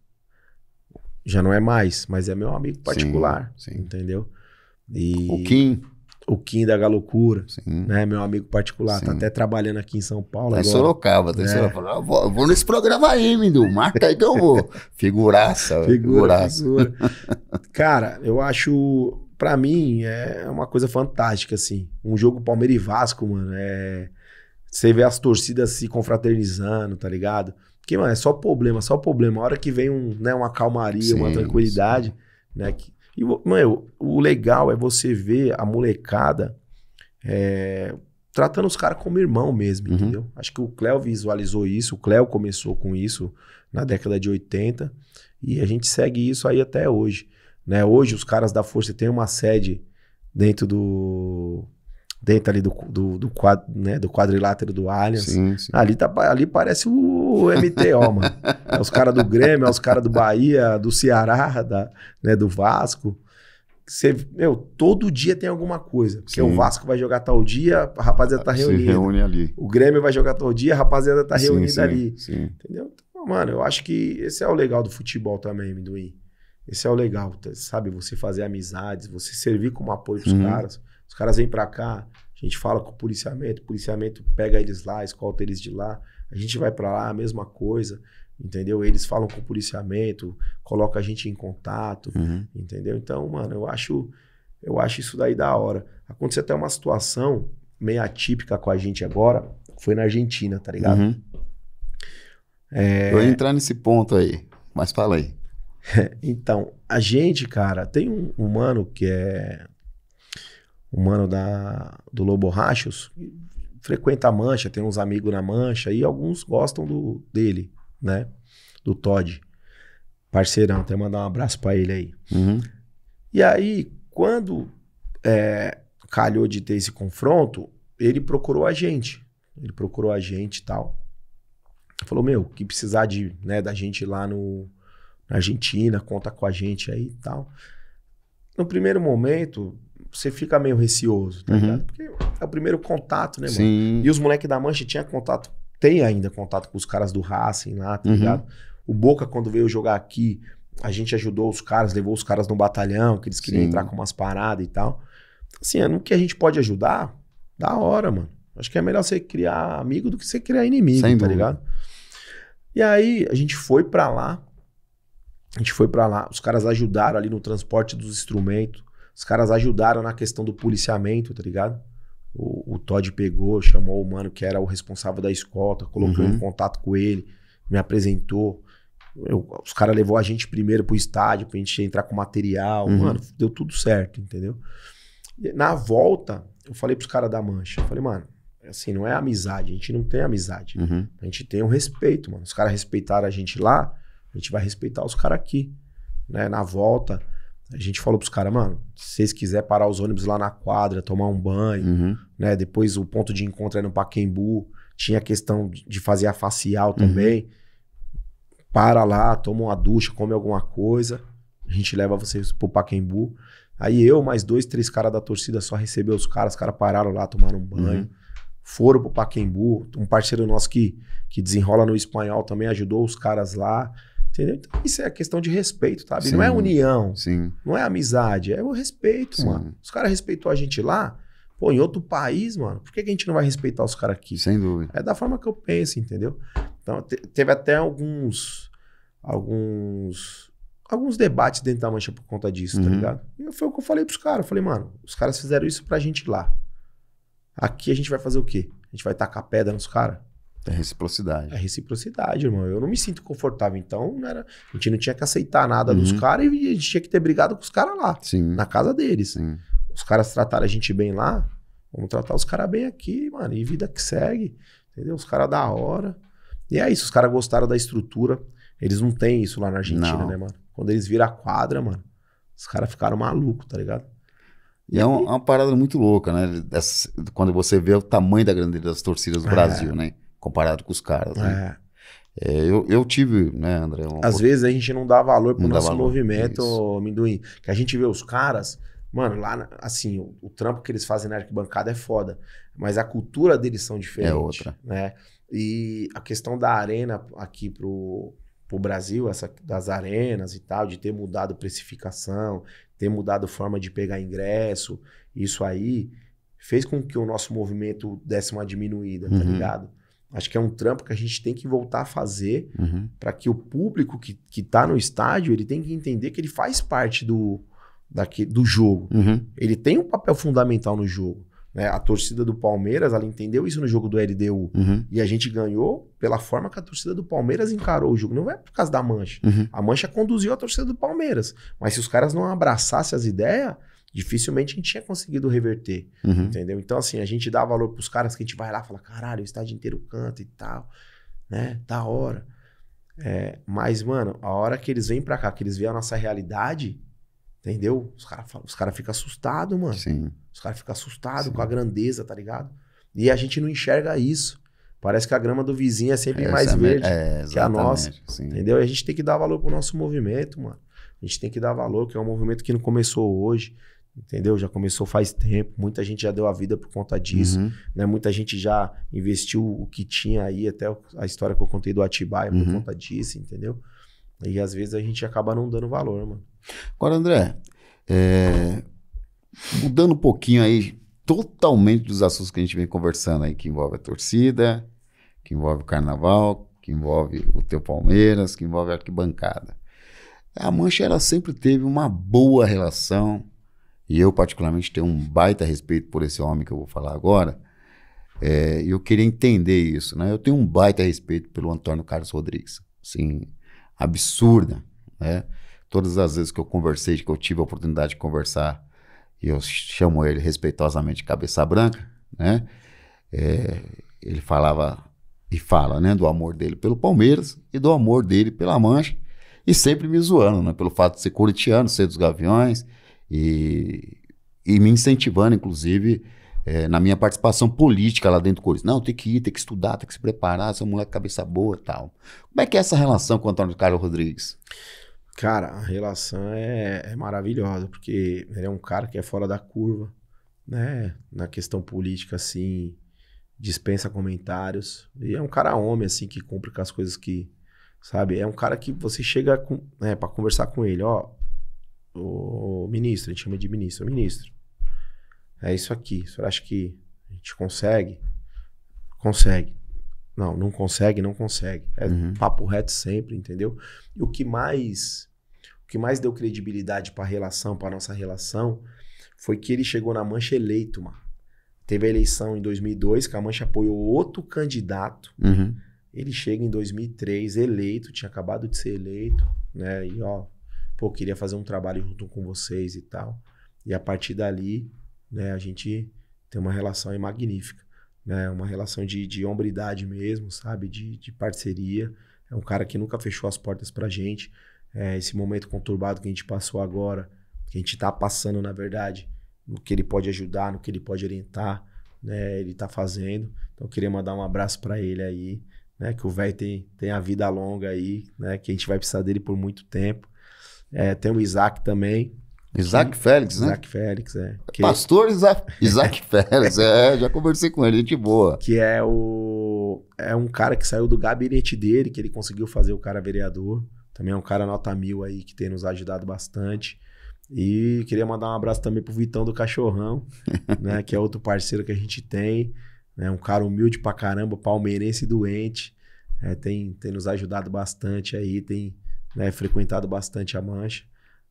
Já não é mais, mas é meu amigo particular, entendeu? E o Kim da Galocura, né? Meu amigo particular, tá até trabalhando aqui em São Paulo agora. Sorocaba, tá em Sorocaba. Eu vou nesse programa aí, Mindu, marca aí que eu vou. Figuraça. Cara, eu acho, pra mim, é uma coisa fantástica, assim. Um jogo Palmeiras e Vasco, mano, você vê as torcidas se confraternizando, tá ligado? Porque, mano, é só problema. A hora que vem uma calmaria, uma tranquilidade, né? E, mano, o legal é você ver a molecada tratando os caras como irmão mesmo, entendeu? Acho que o Cléo visualizou isso, o Cléo começou com isso na década de 80 e a gente segue isso aí até hoje, né? Hoje os caras da Força têm uma sede dentro ali do quadrilátero do Allianz. Sim. Ali parece o MTO, mano. É os caras do Grêmio, é os caras do Bahia, do Ceará, do Vasco. Todo dia tem alguma coisa. Porque o Vasco vai jogar tal dia, a rapaziada tá reunida. Se reúne ali. O Grêmio vai jogar tal dia, a rapaziada tá reunida ali. Sim. Entendeu? Então, mano, eu acho que esse é o legal do futebol também, Minduim. Esse é o legal, sabe? Você fazer amizades, você servir como apoio pros caras. Os caras vêm pra cá, a gente fala com o policiamento pega eles lá, escolta eles de lá, a gente vai pra lá, a mesma coisa, entendeu? Eles falam com o policiamento, coloca a gente em contato, entendeu? Então, mano, eu acho isso daí da hora. Aconteceu até uma situação meio atípica com a gente agora, foi na Argentina, tá ligado? Eu ia entrar nesse ponto aí, mas fala aí. Então, a gente, cara, tem um mano que é um mano do Lobo Rachos, frequenta a Mancha, tem uns amigos na Mancha e alguns gostam dele, né? Do Todd. Parceirão, até mandar um abraço pra ele aí. Uhum. E aí, quando calhou de ter esse confronto, ele procurou a gente. Ele procurou a gente e tal. Falou, meu, que precisar da gente lá na Argentina, conta com a gente aí e tal. No primeiro momento, você fica meio receoso, tá ligado? Porque é o primeiro contato, né, mano? Sim. E os moleques da Mancha tem ainda contato com os caras do Racing lá, tá ligado? O Boca, quando veio jogar aqui, a gente ajudou os caras, levou os caras no batalhão, que eles queriam entrar com umas paradas e tal. Assim, no que a gente pode ajudar, da hora, mano. Acho que é melhor você criar amigo do que você criar inimigo, Sem tá dúvida. ligado? E aí, a gente foi pra lá. Os caras ajudaram ali no transporte dos instrumentos. Os caras ajudaram na questão do policiamento, tá ligado? O Todd pegou, chamou o mano que era o responsável da escolta, colocou em contato com ele, me apresentou. Os caras levou a gente primeiro pro estádio pra gente entrar com material. Mano, deu tudo certo, entendeu? E na volta, eu falei pros caras da Mancha, eu falei, mano, assim, não é amizade, a gente não tem amizade. A gente tem um respeito, mano. Os caras respeitaram a gente lá, a gente vai respeitar os caras aqui, né? Na volta, a gente falou pros caras, mano, se vocês quiserem parar os ônibus lá na quadra, tomar um banho, né? Depois o ponto de encontro é no Pacaembu, tinha a questão de fazer a facial também. Para lá, toma uma ducha, come alguma coisa, a gente leva vocês pro Pacaembu. Aí eu, mais 2, 3 caras da torcida só recebeu os caras pararam lá, tomaram um banho, foram pro Pacaembu. Um parceiro nosso que desenrola no espanhol também ajudou os caras lá, entendeu? Então isso é questão de respeito, sabe? Sim. Não é união, Sim. não é amizade, é o respeito, Sim. mano. Os caras respeitou a gente lá, pô, em outro país, mano, por que a gente não vai respeitar os caras aqui? Sem dúvida. É da forma que eu penso, entendeu? Então, teve até alguns debates dentro da Mancha por conta disso, tá ligado? E foi o que eu falei pros caras. Eu falei, mano, os caras fizeram isso pra gente lá. Aqui a gente vai fazer o quê? A gente vai tacar pedra nos caras? É reciprocidade. É reciprocidade, irmão. Eu não me sinto confortável. Então, a gente não tinha que aceitar nada dos caras e a gente tinha que ter brigado com os caras lá. Sim. Na casa deles. Sim. Os caras trataram a gente bem lá, vamos tratar os caras bem aqui, mano. E vida que segue, entendeu? Os caras da hora. E é isso, os caras gostaram da estrutura. Eles não têm isso lá na Argentina, né, mano? Quando eles viram a quadra, mano, os caras ficaram malucos, tá ligado? E é uma parada muito louca, né? Quando você vê o tamanho da grandeza das torcidas do Brasil, né? Comparado com os caras, né? Eu tive, né, André? Às vezes a gente não dá valor pro Não dá nosso valor, movimento, isso. Amendoim. Que a gente vê os caras, mano, lá, assim, o trampo que eles fazem na arquibancada é foda. Mas a cultura deles são diferentes. É outra. Né? E a questão da arena aqui pro Brasil, das arenas e tal, de ter mudado precificação, ter mudado forma de pegar ingresso, isso aí fez com que o nosso movimento desse uma diminuída, tá ligado? Acho que é um trampo que a gente tem que voltar a fazer para que o público que tá no estádio, ele tem que entender que ele faz parte do jogo. Ele tem um papel fundamental no jogo. Né? A torcida do Palmeiras, ela entendeu isso no jogo do LDU. E a gente ganhou pela forma que a torcida do Palmeiras encarou o jogo. Não é por causa da Mancha. A Mancha conduziu a torcida do Palmeiras. Mas se os caras não abraçassem as ideias, dificilmente a gente tinha conseguido reverter. Entendeu? Então, assim, a gente dá valor pros caras que a gente vai lá e fala, caralho, o estádio inteiro canta e tal. Né? Da hora. Mas, mano, a hora que eles vêm pra cá, que eles veem a nossa realidade... Entendeu? Os caras ficam assustados, mano. Sim. Os caras ficam assustados com a grandeza, tá ligado? E a gente não enxerga isso. Parece que a grama do vizinho é sempre mais verde que a nossa. Sim. Entendeu? E a gente tem que dar valor pro nosso movimento, mano. A gente tem que dar valor, que é um movimento que não começou hoje. Entendeu? Já começou faz tempo. Muita gente já deu a vida por conta disso. Né? Muita gente já investiu o que tinha aí, até a história que eu contei do Atibaia por conta disso, entendeu? E às vezes a gente acaba não dando valor, mano. Agora, André, mudando um pouquinho aí, totalmente dos assuntos que a gente vem conversando aí, que envolve a torcida, que envolve o carnaval, que envolve o teu Palmeiras, que envolve a arquibancada. A Mancha, ela sempre teve uma boa relação, e eu particularmente tenho um baita respeito por esse homem que eu vou falar agora, e eu queria entender isso, né? Eu tenho um baita respeito pelo Antônio Carlos Rodrigues, assim, absurda, né? Todas as vezes que eu conversei, que eu tive a oportunidade de conversar, e eu chamo ele respeitosamente de cabeça branca, né? Ele falava e fala, né, do amor dele pelo Palmeiras e do amor dele pela Mancha, E sempre me zoando, né? Pelo fato de ser corintiano, ser dos Gaviões, e me incentivando, inclusive, na minha participação política lá dentro do Corinthians. Não, tem que ir, tem que estudar, tem que se preparar, ser um moleque cabeça boa e tal. Como é que é essa relação com o Antônio Carlos Rodrigues? Cara, a relação é maravilhosa, porque ele é um cara que é fora da curva, né? Na questão política, assim, dispensa comentários. E é um cara homem, assim, que cumpre com as coisas que, sabe? É um cara que você chega pra conversar com ele, ó, o ministro, a gente chama de ministro, ministro, é isso aqui, o senhor acha que a gente consegue? Consegue. Não consegue, não consegue. É papo reto sempre, entendeu? E o que mais deu credibilidade pra relação, pra nossa relação, foi que ele chegou na Mancha eleito, mano. Teve a eleição em 2002, que a Mancha apoiou outro candidato. Ele chega em 2003, eleito, tinha acabado de ser eleito, né? E ó, pô, queria fazer um trabalho junto com vocês e tal. E a partir dali, né, a gente tem uma relação aí magnífica, né? Uma relação de hombridade mesmo, sabe? De parceria. É um cara que nunca fechou as portas pra gente. Esse momento conturbado que a gente passou agora, que a gente tá passando, na verdade, no que ele pode ajudar, no que ele pode orientar, né? Ele tá fazendo. Então eu queria mandar um abraço pra ele aí, né? Que o velho tem a vida longa aí, né? Que a gente vai precisar dele por muito tempo. Tem o Isaac também. Isaac Félix, né? Isaac Félix, Pastor Isaac Félix, já conversei com ele, gente boa. Que é um cara que saiu do gabinete dele, que ele conseguiu fazer o cara vereador. Também é um cara nota 1000 aí, que tem nos ajudado bastante. E queria mandar um abraço também pro Vitão do Cachorrão, né? Que é outro parceiro que a gente tem. Né, um cara humilde pra caramba, palmeirense doente. Tem nos ajudado bastante aí, tem, né, frequentado bastante a Mancha.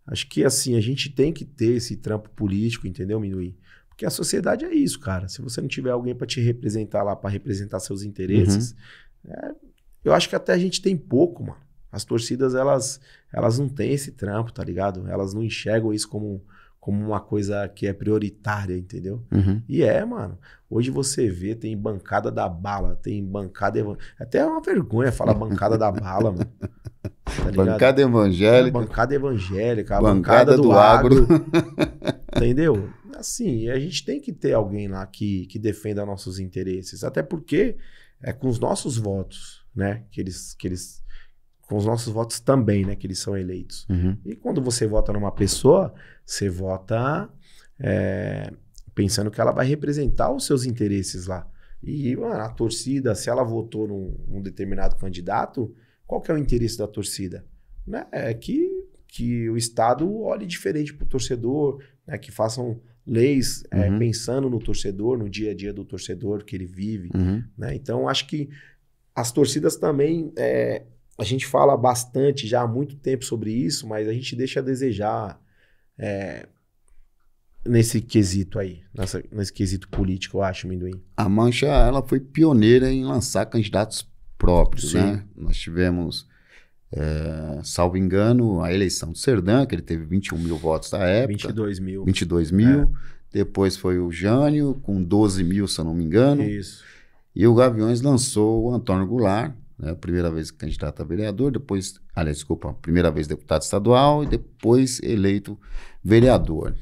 Acho que, assim, a gente tem que ter esse trampo político, entendeu, Minuí? Porque a sociedade é isso, cara. Se você não tiver alguém pra te representar lá, pra representar seus interesses, eu acho que até a gente tem pouco, mano. As torcidas, elas não têm esse trampo, tá ligado? Elas não enxergam isso como uma coisa que é prioritária, entendeu? E mano. Hoje você vê, tem bancada da bala, tem bancada... Até é uma vergonha falar bancada da bala, mano. Tá ligado? Bancada evangélica. Bancada evangélica, a bancada do agro. Entendeu? Assim, a gente tem que ter alguém lá que defenda nossos interesses. Até porque é com os nossos votos, né? Que eles com os nossos votos também, né? Que eles são eleitos. E quando você vota numa pessoa, você vota pensando que ela vai representar os seus interesses lá. E, mano, a torcida, se ela votou num determinado candidato, qual que é o interesse da torcida? Né? É que o Estado olhe diferente pro torcedor, né? Que façam leis pensando no torcedor, no dia a dia do torcedor que ele vive. Né? Então, acho que as torcidas também... a gente fala bastante já há muito tempo sobre isso, mas a gente deixa a desejar nesse quesito aí, nesse quesito político, eu acho, Minduim. A Mancha, ela foi pioneira em lançar candidatos próprios, Sim. né? Nós tivemos, salvo engano, a eleição do Serdã, que ele teve 21 mil votos na época. 22 mil. 22 mil. Depois foi o Jânio, com 12 mil, se eu não me engano. Isso. E o Gaviões lançou o Antônio Goulart, né? Primeira vez candidato a vereador, depois, primeira vez deputado estadual e depois eleito vereador.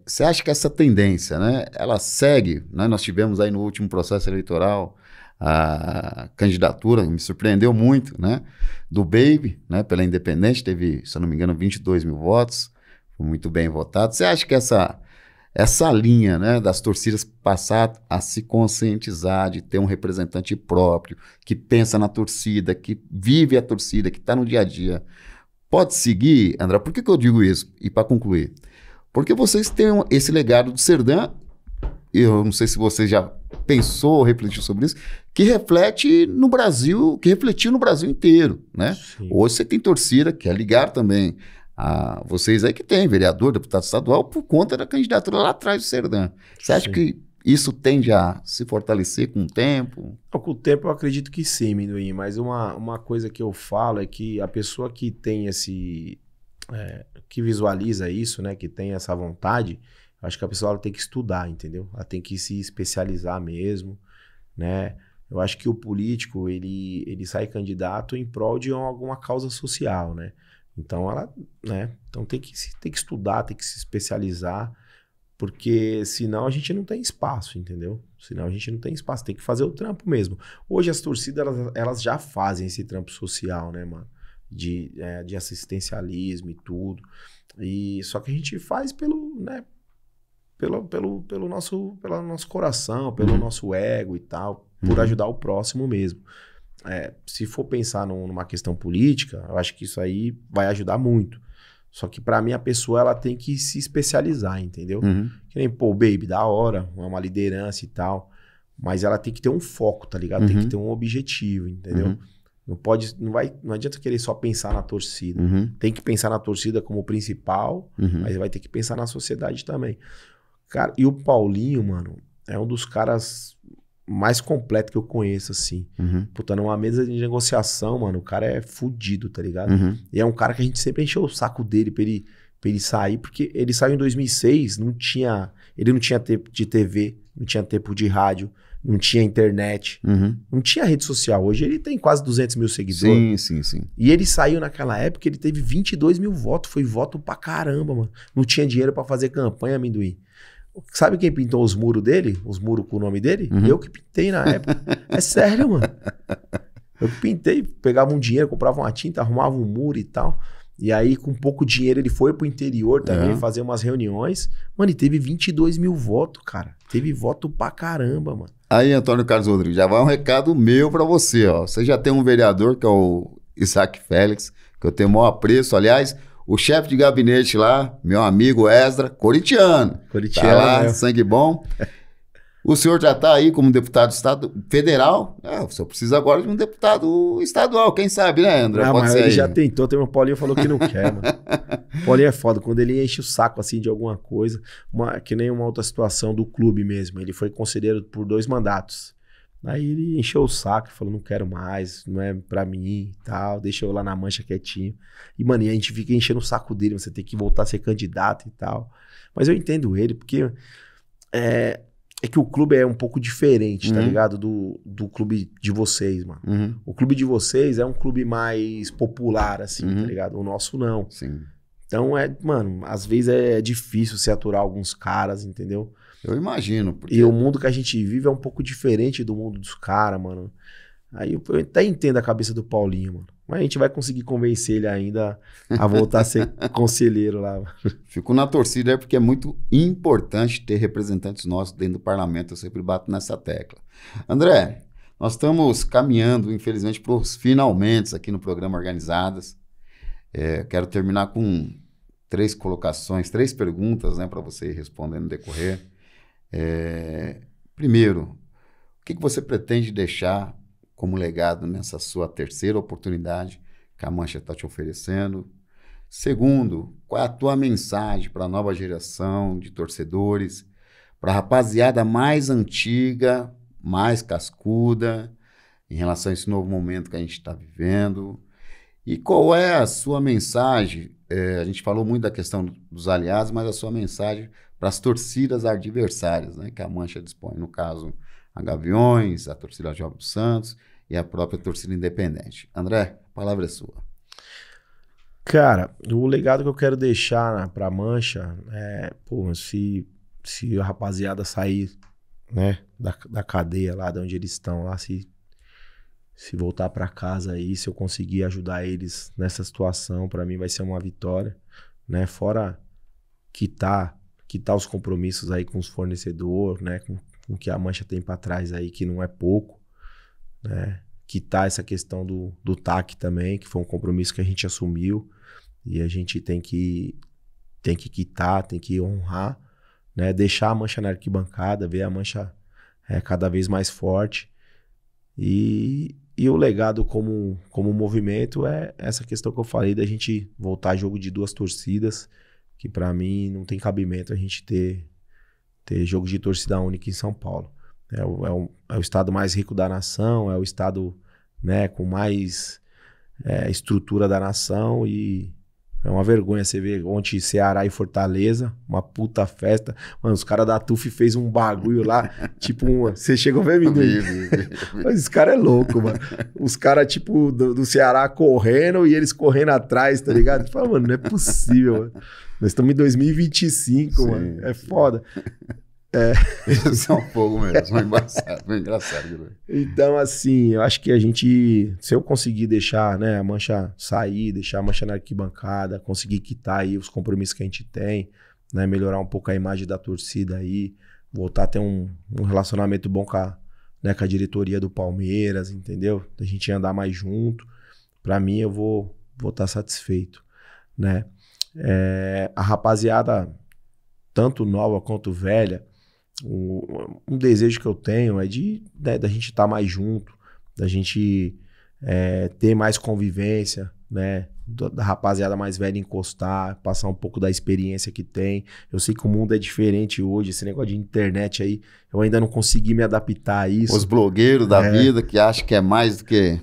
Você acha que essa tendência, né, ela segue, né? Nós tivemos aí no último processo eleitoral a candidatura, me surpreendeu muito, né, do Baby, né, pela Independente, teve, se eu não me engano, 22 mil votos, foi muito bem votado. Você acha que essa linha, né, das torcidas passar a se conscientizar de ter um representante próprio, que pensa na torcida, que vive a torcida, que está no dia a dia, pode seguir, André? Por que eu digo isso? E para concluir, porque vocês têm esse legado do Serdã, eu não sei se você já pensou ou refletiu sobre isso, que reflete no Brasil, que refletiu no Brasil inteiro, né? Sim. Hoje você tem torcida, que é ligar também a vocês aí que tem vereador, deputado estadual, por conta da candidatura lá atrás do Serdã. Você acha que isso tende a se fortalecer com o tempo? Com o tempo eu acredito que sim, Minduim, mas uma coisa que eu falo é que a pessoa que tem que visualiza isso, né, que tem essa vontade, eu acho que a pessoa ela tem que estudar, entendeu? Ela tem que se especializar mesmo, né? Eu acho que o político, ele sai candidato em prol de alguma causa social, né? Então, então tem que estudar, tem que se especializar, porque senão a gente não tem espaço, entendeu? Senão a gente não tem espaço, tem que fazer o trampo mesmo. Hoje as torcidas, elas já fazem esse trampo social, né, mano? De assistencialismo e tudo. Só que a gente faz pelo nosso coração, pelo nosso ego e tal, por ajudar o próximo mesmo. Se for pensar numa questão política, eu acho que isso aí vai ajudar muito. Só que pra mim a pessoa ela tem que se especializar, entendeu? Que nem, pô, baby, da hora, é uma liderança e tal, mas ela tem que ter um foco, tá ligado? Tem que ter um objetivo, entendeu? Não adianta querer só pensar na torcida. Tem que pensar na torcida como principal, mas vai ter que pensar na sociedade também. Cara, e o Paulinho, mano, é um dos caras mais completos que eu conheço, assim. Puta, numa mesa de negociação, mano, o cara é fudido, tá ligado? E é um cara que a gente sempre encheu o saco dele pra ele sair, porque ele saiu em 2006, ele não tinha tempo de TV, não tinha tempo de rádio, não tinha internet, não tinha rede social. Hoje ele tem quase 200 mil seguidores. Sim. E ele saiu naquela época, ele teve 22 mil votos, foi voto pra caramba, mano. Não tinha dinheiro pra fazer campanha, amendoim. Sabe quem pintou os muros dele? Os muros com o nome dele? Eu que pintei na época. É sério, mano. Eu que pintei, pegava um dinheiro, comprava uma tinta, arrumava um muro e tal. E aí, com pouco dinheiro, ele foi pro interior também fazer umas reuniões. Mano, e teve 22 mil votos, cara. Teve voto pra caramba, mano. Aí, Antônio Carlos Rodrigues, já vai um recado meu pra você, ó. Você já tem um vereador, que é o Isaac Félix, que eu tenho o maior apreço. Aliás, o chefe de gabinete lá, meu amigo Esdra, corintiano. Tá lá, sangue bom. O senhor já está aí como deputado federal. O senhor precisa agora de um deputado estadual. Quem sabe, né, André? Não, pode mas ser ele aí. já tentou. Tem um Paulinho falou que não quer, mano. O Paulinho é foda. Quando ele enche o saco assim de alguma coisa, que nem uma outra situação do clube mesmo. Ele foi conselheiro por 2 mandatos. Aí ele encheu o saco e falou, não quero mais, não é pra mim e tal, deixa eu lá na mancha quietinho. E, mano, a gente fica enchendo o saco dele, você tem que voltar a ser candidato e tal. Mas eu entendo ele, porque é que o clube é um pouco diferente, tá ligado? Do clube de vocês, mano. O clube de vocês é um clube mais popular, assim, tá ligado? O nosso não. Sim. Então, mano, às vezes é difícil se aturar alguns caras, entendeu? Eu imagino. Porque... E o mundo que a gente vive é um pouco diferente do mundo dos caras, mano. Aí eu até entendo a cabeça do Paulinho, mano. Mas a gente vai conseguir convencer ele ainda a voltar a ser conselheiro lá. Fico na torcida porque é muito importante ter representantes nossos dentro do parlamento. Eu sempre bato nessa tecla. André, nós estamos caminhando, infelizmente, para os finalmente aqui no programa Organizadas. Quero terminar com 3 colocações, 3 perguntas, né, para você responder no decorrer. Primeiro, o que você pretende deixar como legado nessa sua terceira oportunidade que a Mancha está te oferecendo? Segundo, qual é a tua mensagem para a nova geração de torcedores, para a rapaziada mais antiga, mais cascuda, em relação a esse novo momento que a gente está vivendo? E qual é a sua mensagem? A gente falou muito da questão dos aliados, mas a sua mensagem para as torcidas adversárias, né, que a Mancha dispõe, no caso, a Gaviões, a torcida Jovem dos Santos e a própria torcida independente. André, a palavra é sua. Cara, o legado que eu quero deixar para a Mancha se a rapaziada sair, né, da cadeia lá de onde eles estão, lá, se voltar para casa aí, se eu conseguir ajudar eles nessa situação, para mim vai ser uma vitória, né? Fora quitar os compromissos aí com os fornecedores, né? Com o que a Mancha tem para trás aí, que não é pouco, né? Quitar essa questão do TAC também, que foi um compromisso que a gente assumiu e a gente tem que quitar, tem que honrar, né? Deixar a Mancha na arquibancada, ver a Mancha cada vez mais forte. E o legado como movimento é essa questão que eu falei da gente voltar a jogo de 2 torcidas, que para mim não tem cabimento a gente ter jogo de torcida única em São Paulo. É o estado mais rico da nação, é o estado, né, com mais estrutura da nação e É uma vergonha você ver ontem Ceará e Fortaleza, uma puta festa. Mano, os caras da TUF fez um bagulho lá, tipo Você chegou a ver, Minduim? Mas esse cara é louco, mano. Os caras, tipo, do Ceará correndo e eles correndo atrás, tá ligado? Você fala, mano, não é possível, mano. Nós estamos em 2025, sim, mano. É foda. Eles são fogo mesmo, foi engraçado. Então, assim, eu acho que a gente, se eu conseguir deixar, né, a Mancha sair, deixar a Mancha na arquibancada, conseguir quitar aí os compromissos que a gente tem, né, melhorar um pouco a imagem da torcida aí, voltar a ter um relacionamento bom com a diretoria do Palmeiras, entendeu? A gente andar mais junto, pra mim eu vou estar satisfeito, né? A rapaziada, tanto nova quanto velha, um desejo que eu tenho é da gente estar mais junto, da gente ter mais convivência, né? Da rapaziada mais velha encostar, passar um pouco da experiência que tem. Eu sei que o mundo é diferente hoje, esse negócio de internet aí, eu ainda não consegui me adaptar a isso. Os blogueiros da vida que acham que é mais do que...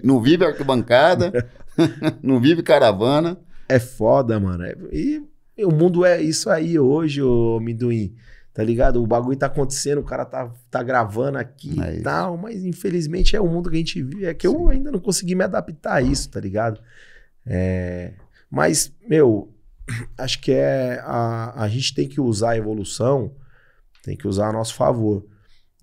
não vive arquibancada, não vive caravana. É foda, mano. E o mundo é isso aí hoje, ô Minduim. Tá ligado? O bagulho tá acontecendo, o cara tá gravando aqui e tal, mas infelizmente é o mundo que a gente vive. É que eu ainda não consegui me adaptar a isso, tá ligado? Mas, meu, acho que a gente tem que usar a evolução, tem que usar a nosso favor.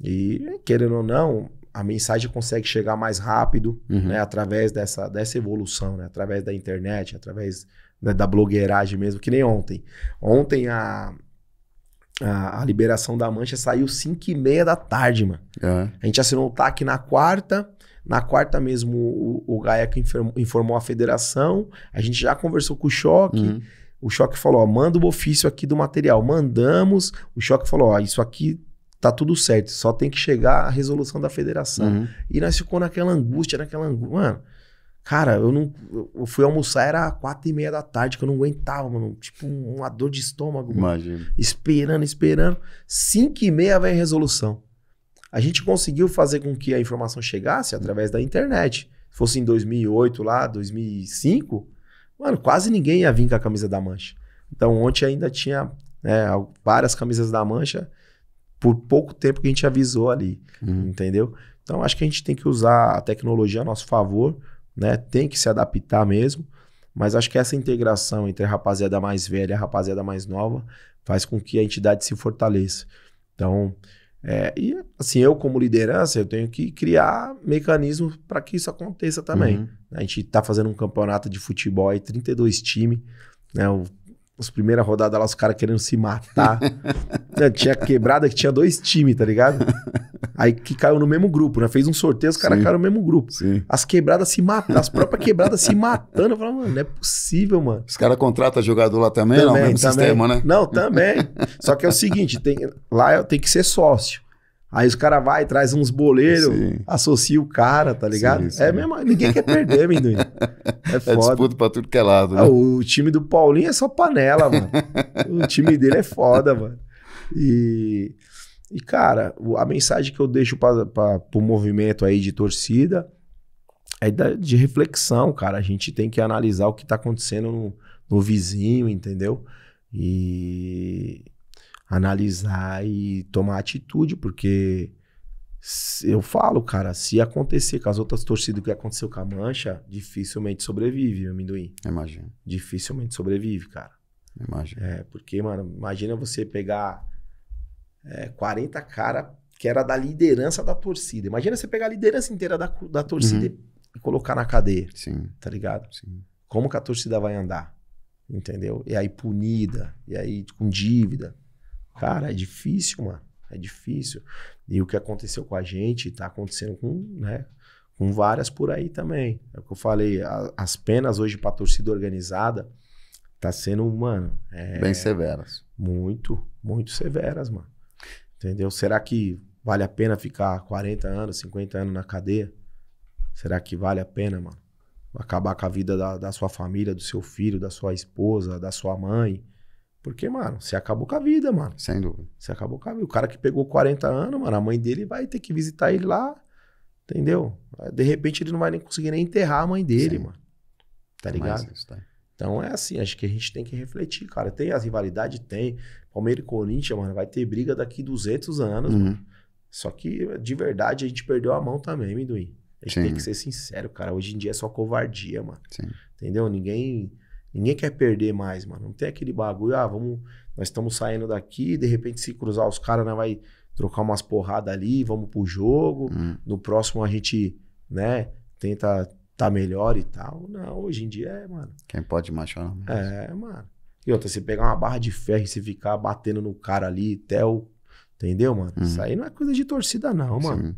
E, querendo ou não, a mensagem consegue chegar mais rápido, né? Através dessa evolução, né? Através da internet, através da blogueiragem mesmo, que nem ontem. Ontem a liberação da Mancha saiu 5h30 da tarde, mano. A gente assinou o TAC na quarta. Na quarta mesmo, o Gaeca informou a federação. A gente já conversou com o Choque. O Choque falou, ó, manda o ofício aqui do material. Mandamos. O Choque falou, ó, isso aqui tá tudo certo. Só tem que chegar a resolução da federação. E nós ficou naquela angústia. Mano, cara, eu fui almoçar, era 4h30 da tarde, que eu não aguentava, mano. Tipo, uma dor de estômago. Imagina. Esperando. 5h30 vem a resolução. A gente conseguiu fazer com que a informação chegasse através da internet. Se fosse em 2008, lá, 2005, mano, quase ninguém ia vir com a camisa da Mancha. Então, ontem ainda tinha várias camisas da Mancha por pouco tempo que a gente avisou ali, entendeu? Então, acho que a gente tem que usar a tecnologia a nosso favor, né? Tem que se adaptar mesmo, mas acho que essa integração entre a rapaziada mais velha e a rapaziada mais nova faz com que a entidade se fortaleça. Então, e assim, eu como liderança, eu tenho que criar mecanismos para que isso aconteça também. A gente tá fazendo um campeonato de futebol aí, 32 times, né? As primeiras rodadas lá, os caras querendo se matar. Tinha quebrada que tinha 2 times, tá ligado? Aí que caiu no mesmo grupo, né? Fez um sorteio, os caras caíram no mesmo grupo. Sim. As quebradas se matando, as próprias quebradas se matando. Eu falei, mano, não é possível, mano. Os caras contratam jogador lá também, não? Mesmo sistema, né? Não, também. Só que é o seguinte, lá tem que ser sócio. Aí os caras vai, traz uns boleiros, associa o cara, tá ligado? Sim. Mesmo, ninguém quer perder, Minduim. É foda. É disputa pra tudo que é lado, né? O time do Paulinho é só panela, mano. O time dele é foda, mano. E cara, a mensagem que eu deixo pro movimento aí de torcida é de reflexão, cara. A gente tem que analisar o que tá acontecendo no vizinho, entendeu? E analisar e tomar atitude, porque eu falo, cara, se acontecer com as outras torcidas o que aconteceu com a Mancha, dificilmente sobrevive, Minduim. Imagina. Dificilmente sobrevive, cara. Imagina. Porque, mano, imagina você pegar 40 caras que era da liderança da torcida. Imagina você pegar a liderança inteira da torcida e colocar na cadeia. Sim. Tá ligado? Sim. Como que a torcida vai andar? Entendeu? E aí punida, e aí com dívida. Cara, é difícil, mano. É difícil. E o que aconteceu com a gente tá acontecendo com várias por aí também. É o que eu falei. As penas hoje pra torcida organizada tá sendo, mano... bem severas. Muito, muito severas, mano. Entendeu? Será que vale a pena ficar 40 anos, 50 anos na cadeia? Será que vale a pena, mano? Acabar com a vida da sua família, do seu filho, da sua esposa, da sua mãe... Porque, mano, você acabou com a vida, mano. Sem dúvida. Você acabou com a vida. O cara que pegou 40 anos, mano, a mãe dele vai ter que visitar ele lá, entendeu? De repente ele não vai nem conseguir nem enterrar a mãe dele, mano. Tá ligado? Isso, tá. Então é assim, acho que a gente tem que refletir, cara. Tem as rivalidades? Tem. Palmeiras e Corinthians, mano, vai ter briga daqui 200 anos, mano. Só que, de verdade, a gente perdeu a mão também, Minduim. A gente tem que ser sincero, cara. Hoje em dia é só covardia, mano. Sim. Entendeu? Ninguém quer perder mais, mano. Não tem aquele bagulho, nós estamos saindo daqui, de repente se cruzar os caras, nós vai trocar umas porradas ali, vamos pro jogo. No próximo a gente, né, tenta tá melhor e tal. Não, hoje em dia mano. Quem pode machar não. Mano. E outra, você pegar uma barra de ferro e você ficar batendo no cara ali até o... Entendeu, mano? Isso aí não é coisa de torcida não, mano. Sim.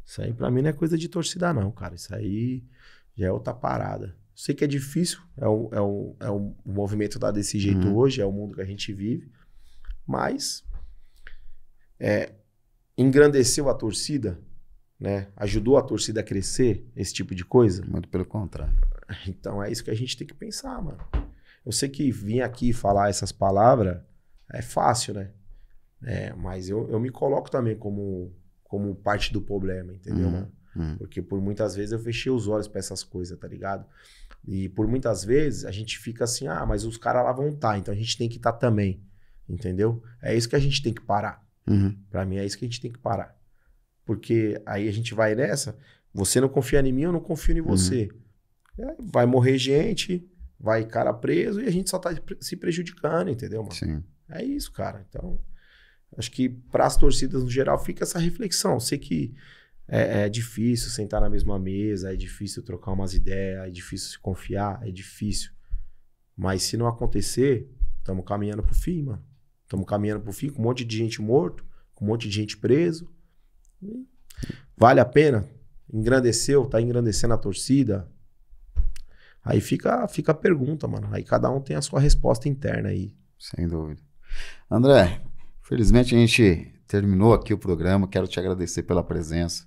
Isso aí pra mim não é coisa de torcida não, cara. Isso aí já é outra parada. Sei que é difícil, o movimento tá desse jeito hoje, é o mundo que a gente vive, mas engrandeceu a torcida, né? Ajudou a torcida a crescer, esse tipo de coisa? Muito pelo contrário. Então é isso que a gente tem que pensar, mano. Eu sei que vir aqui falar essas palavras é fácil, né? Mas eu me coloco também como parte do problema, entendeu, mano? Porque por muitas vezes eu fechei os olhos pra essas coisas, tá ligado? E por muitas vezes a gente fica assim, mas os caras lá vão estar, então a gente tem que estar também, entendeu? É isso que a gente tem que parar. Pra mim é isso que a gente tem que parar. Porque aí a gente vai nessa, você não confia em mim, eu não confio em você. Vai morrer gente, vai cara preso e a gente só tá se prejudicando, entendeu, mano? Sim. É isso, cara. Então, acho que para as torcidas no geral fica essa reflexão. Sei que é difícil sentar na mesma mesa, é difícil trocar umas ideias, é difícil se confiar, é difícil. Mas se não acontecer, estamos caminhando pro fim, mano. Estamos caminhando pro fim com um monte de gente morto, com um monte de gente preso. Vale a pena? Engrandeceu, tá engrandecendo a torcida? Aí fica a pergunta, mano. Aí cada um tem a sua resposta interna aí. Sem dúvida. André, felizmente a gente terminou aqui o programa. Quero te agradecer pela presença.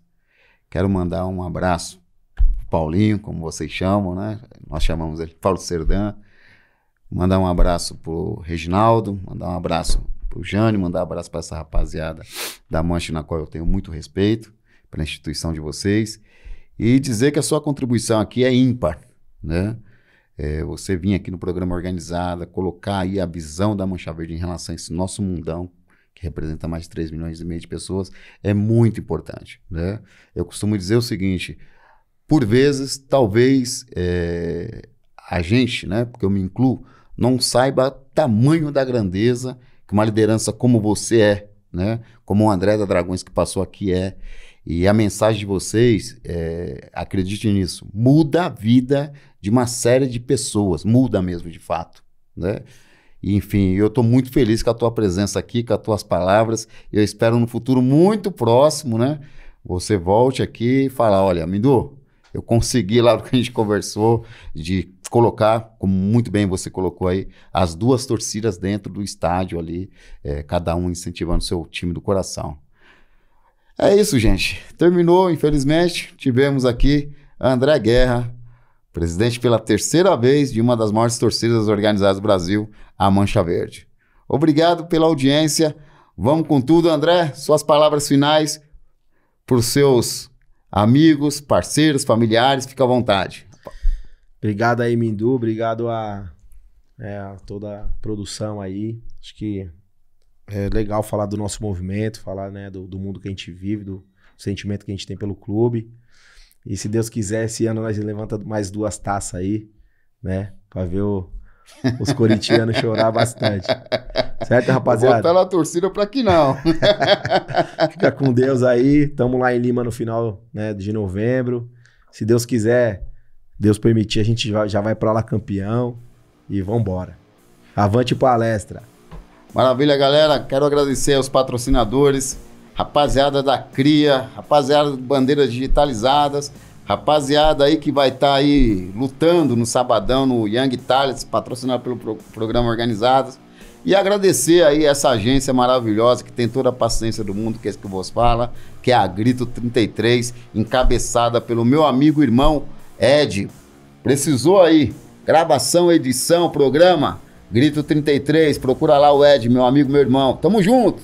Quero mandar um abraço pro Paulinho, como vocês chamam, né? Nós chamamos ele Paulo Serdã. Mandar um abraço pro Reginaldo, mandar um abraço pro Jânio, mandar um abraço para essa rapaziada da Mancha, na qual eu tenho muito respeito, pela instituição de vocês. E dizer que a sua contribuição aqui é ímpar, né? Você vir aqui no programa Organizada, colocar aí a visão da Mancha Verde em relação a esse nosso mundão, que representa mais de 3,5 milhões de pessoas, é muito importante, né? Eu costumo dizer o seguinte, por vezes, talvez a gente, né, porque eu me incluo, não saiba o tamanho da grandeza que uma liderança como você né? Como o André da Dragões que passou aqui E a mensagem de vocês, acredite nisso, muda a vida de uma série de pessoas, muda mesmo de fato, né? E, enfim, eu estou muito feliz com a tua presença aqui, com as tuas palavras. Eu espero no futuro muito próximo, né? Você volte aqui e fala, olha, Mindu, eu consegui lá o que a gente conversou, de colocar, como muito bem você colocou aí, as duas torcidas dentro do estádio ali, cada um incentivando o seu time do coração. É isso, gente. Terminou, infelizmente. Tivemos aqui André Guerra, presidente pela terceira vez de uma das maiores torcidas organizadas do Brasil, a Mancha Verde. Obrigado pela audiência. Vamos com tudo, André. Suas palavras finais para os seus amigos, parceiros, familiares. Fica à vontade. Obrigado aí, Mindu. Obrigado a toda a produção aí. Acho que é legal falar do nosso movimento, falar, né, do mundo que a gente vive, do sentimento que a gente tem pelo clube. E se Deus quiser, esse ano nós levantamos mais 2 taças aí, né? Pra ver os corintianos chorar bastante. Certo, rapaziada? Vou botar na torcida pra que não. Fica com Deus aí. Tamo lá em Lima no final, né, de novembro. Se Deus quiser, Deus permitir, a gente já vai pra lá campeão. E vambora. Avante palestra. Maravilha, galera. Quero agradecer aos patrocinadores, rapaziada da CRIA, rapaziada do Bandeiras Digitalizadas, rapaziada aí que vai estar aí lutando no sabadão no Young Talents, patrocinado pelo programa Organizados. E agradecer aí essa agência maravilhosa que tem toda a paciência do mundo, que é isso que vos fala, que é a Grito 33, encabeçada pelo meu amigo e irmão Ed. Precisou aí, gravação, edição, programa... Grito 33, procura lá o Ed, meu amigo, meu irmão. Tamo junto!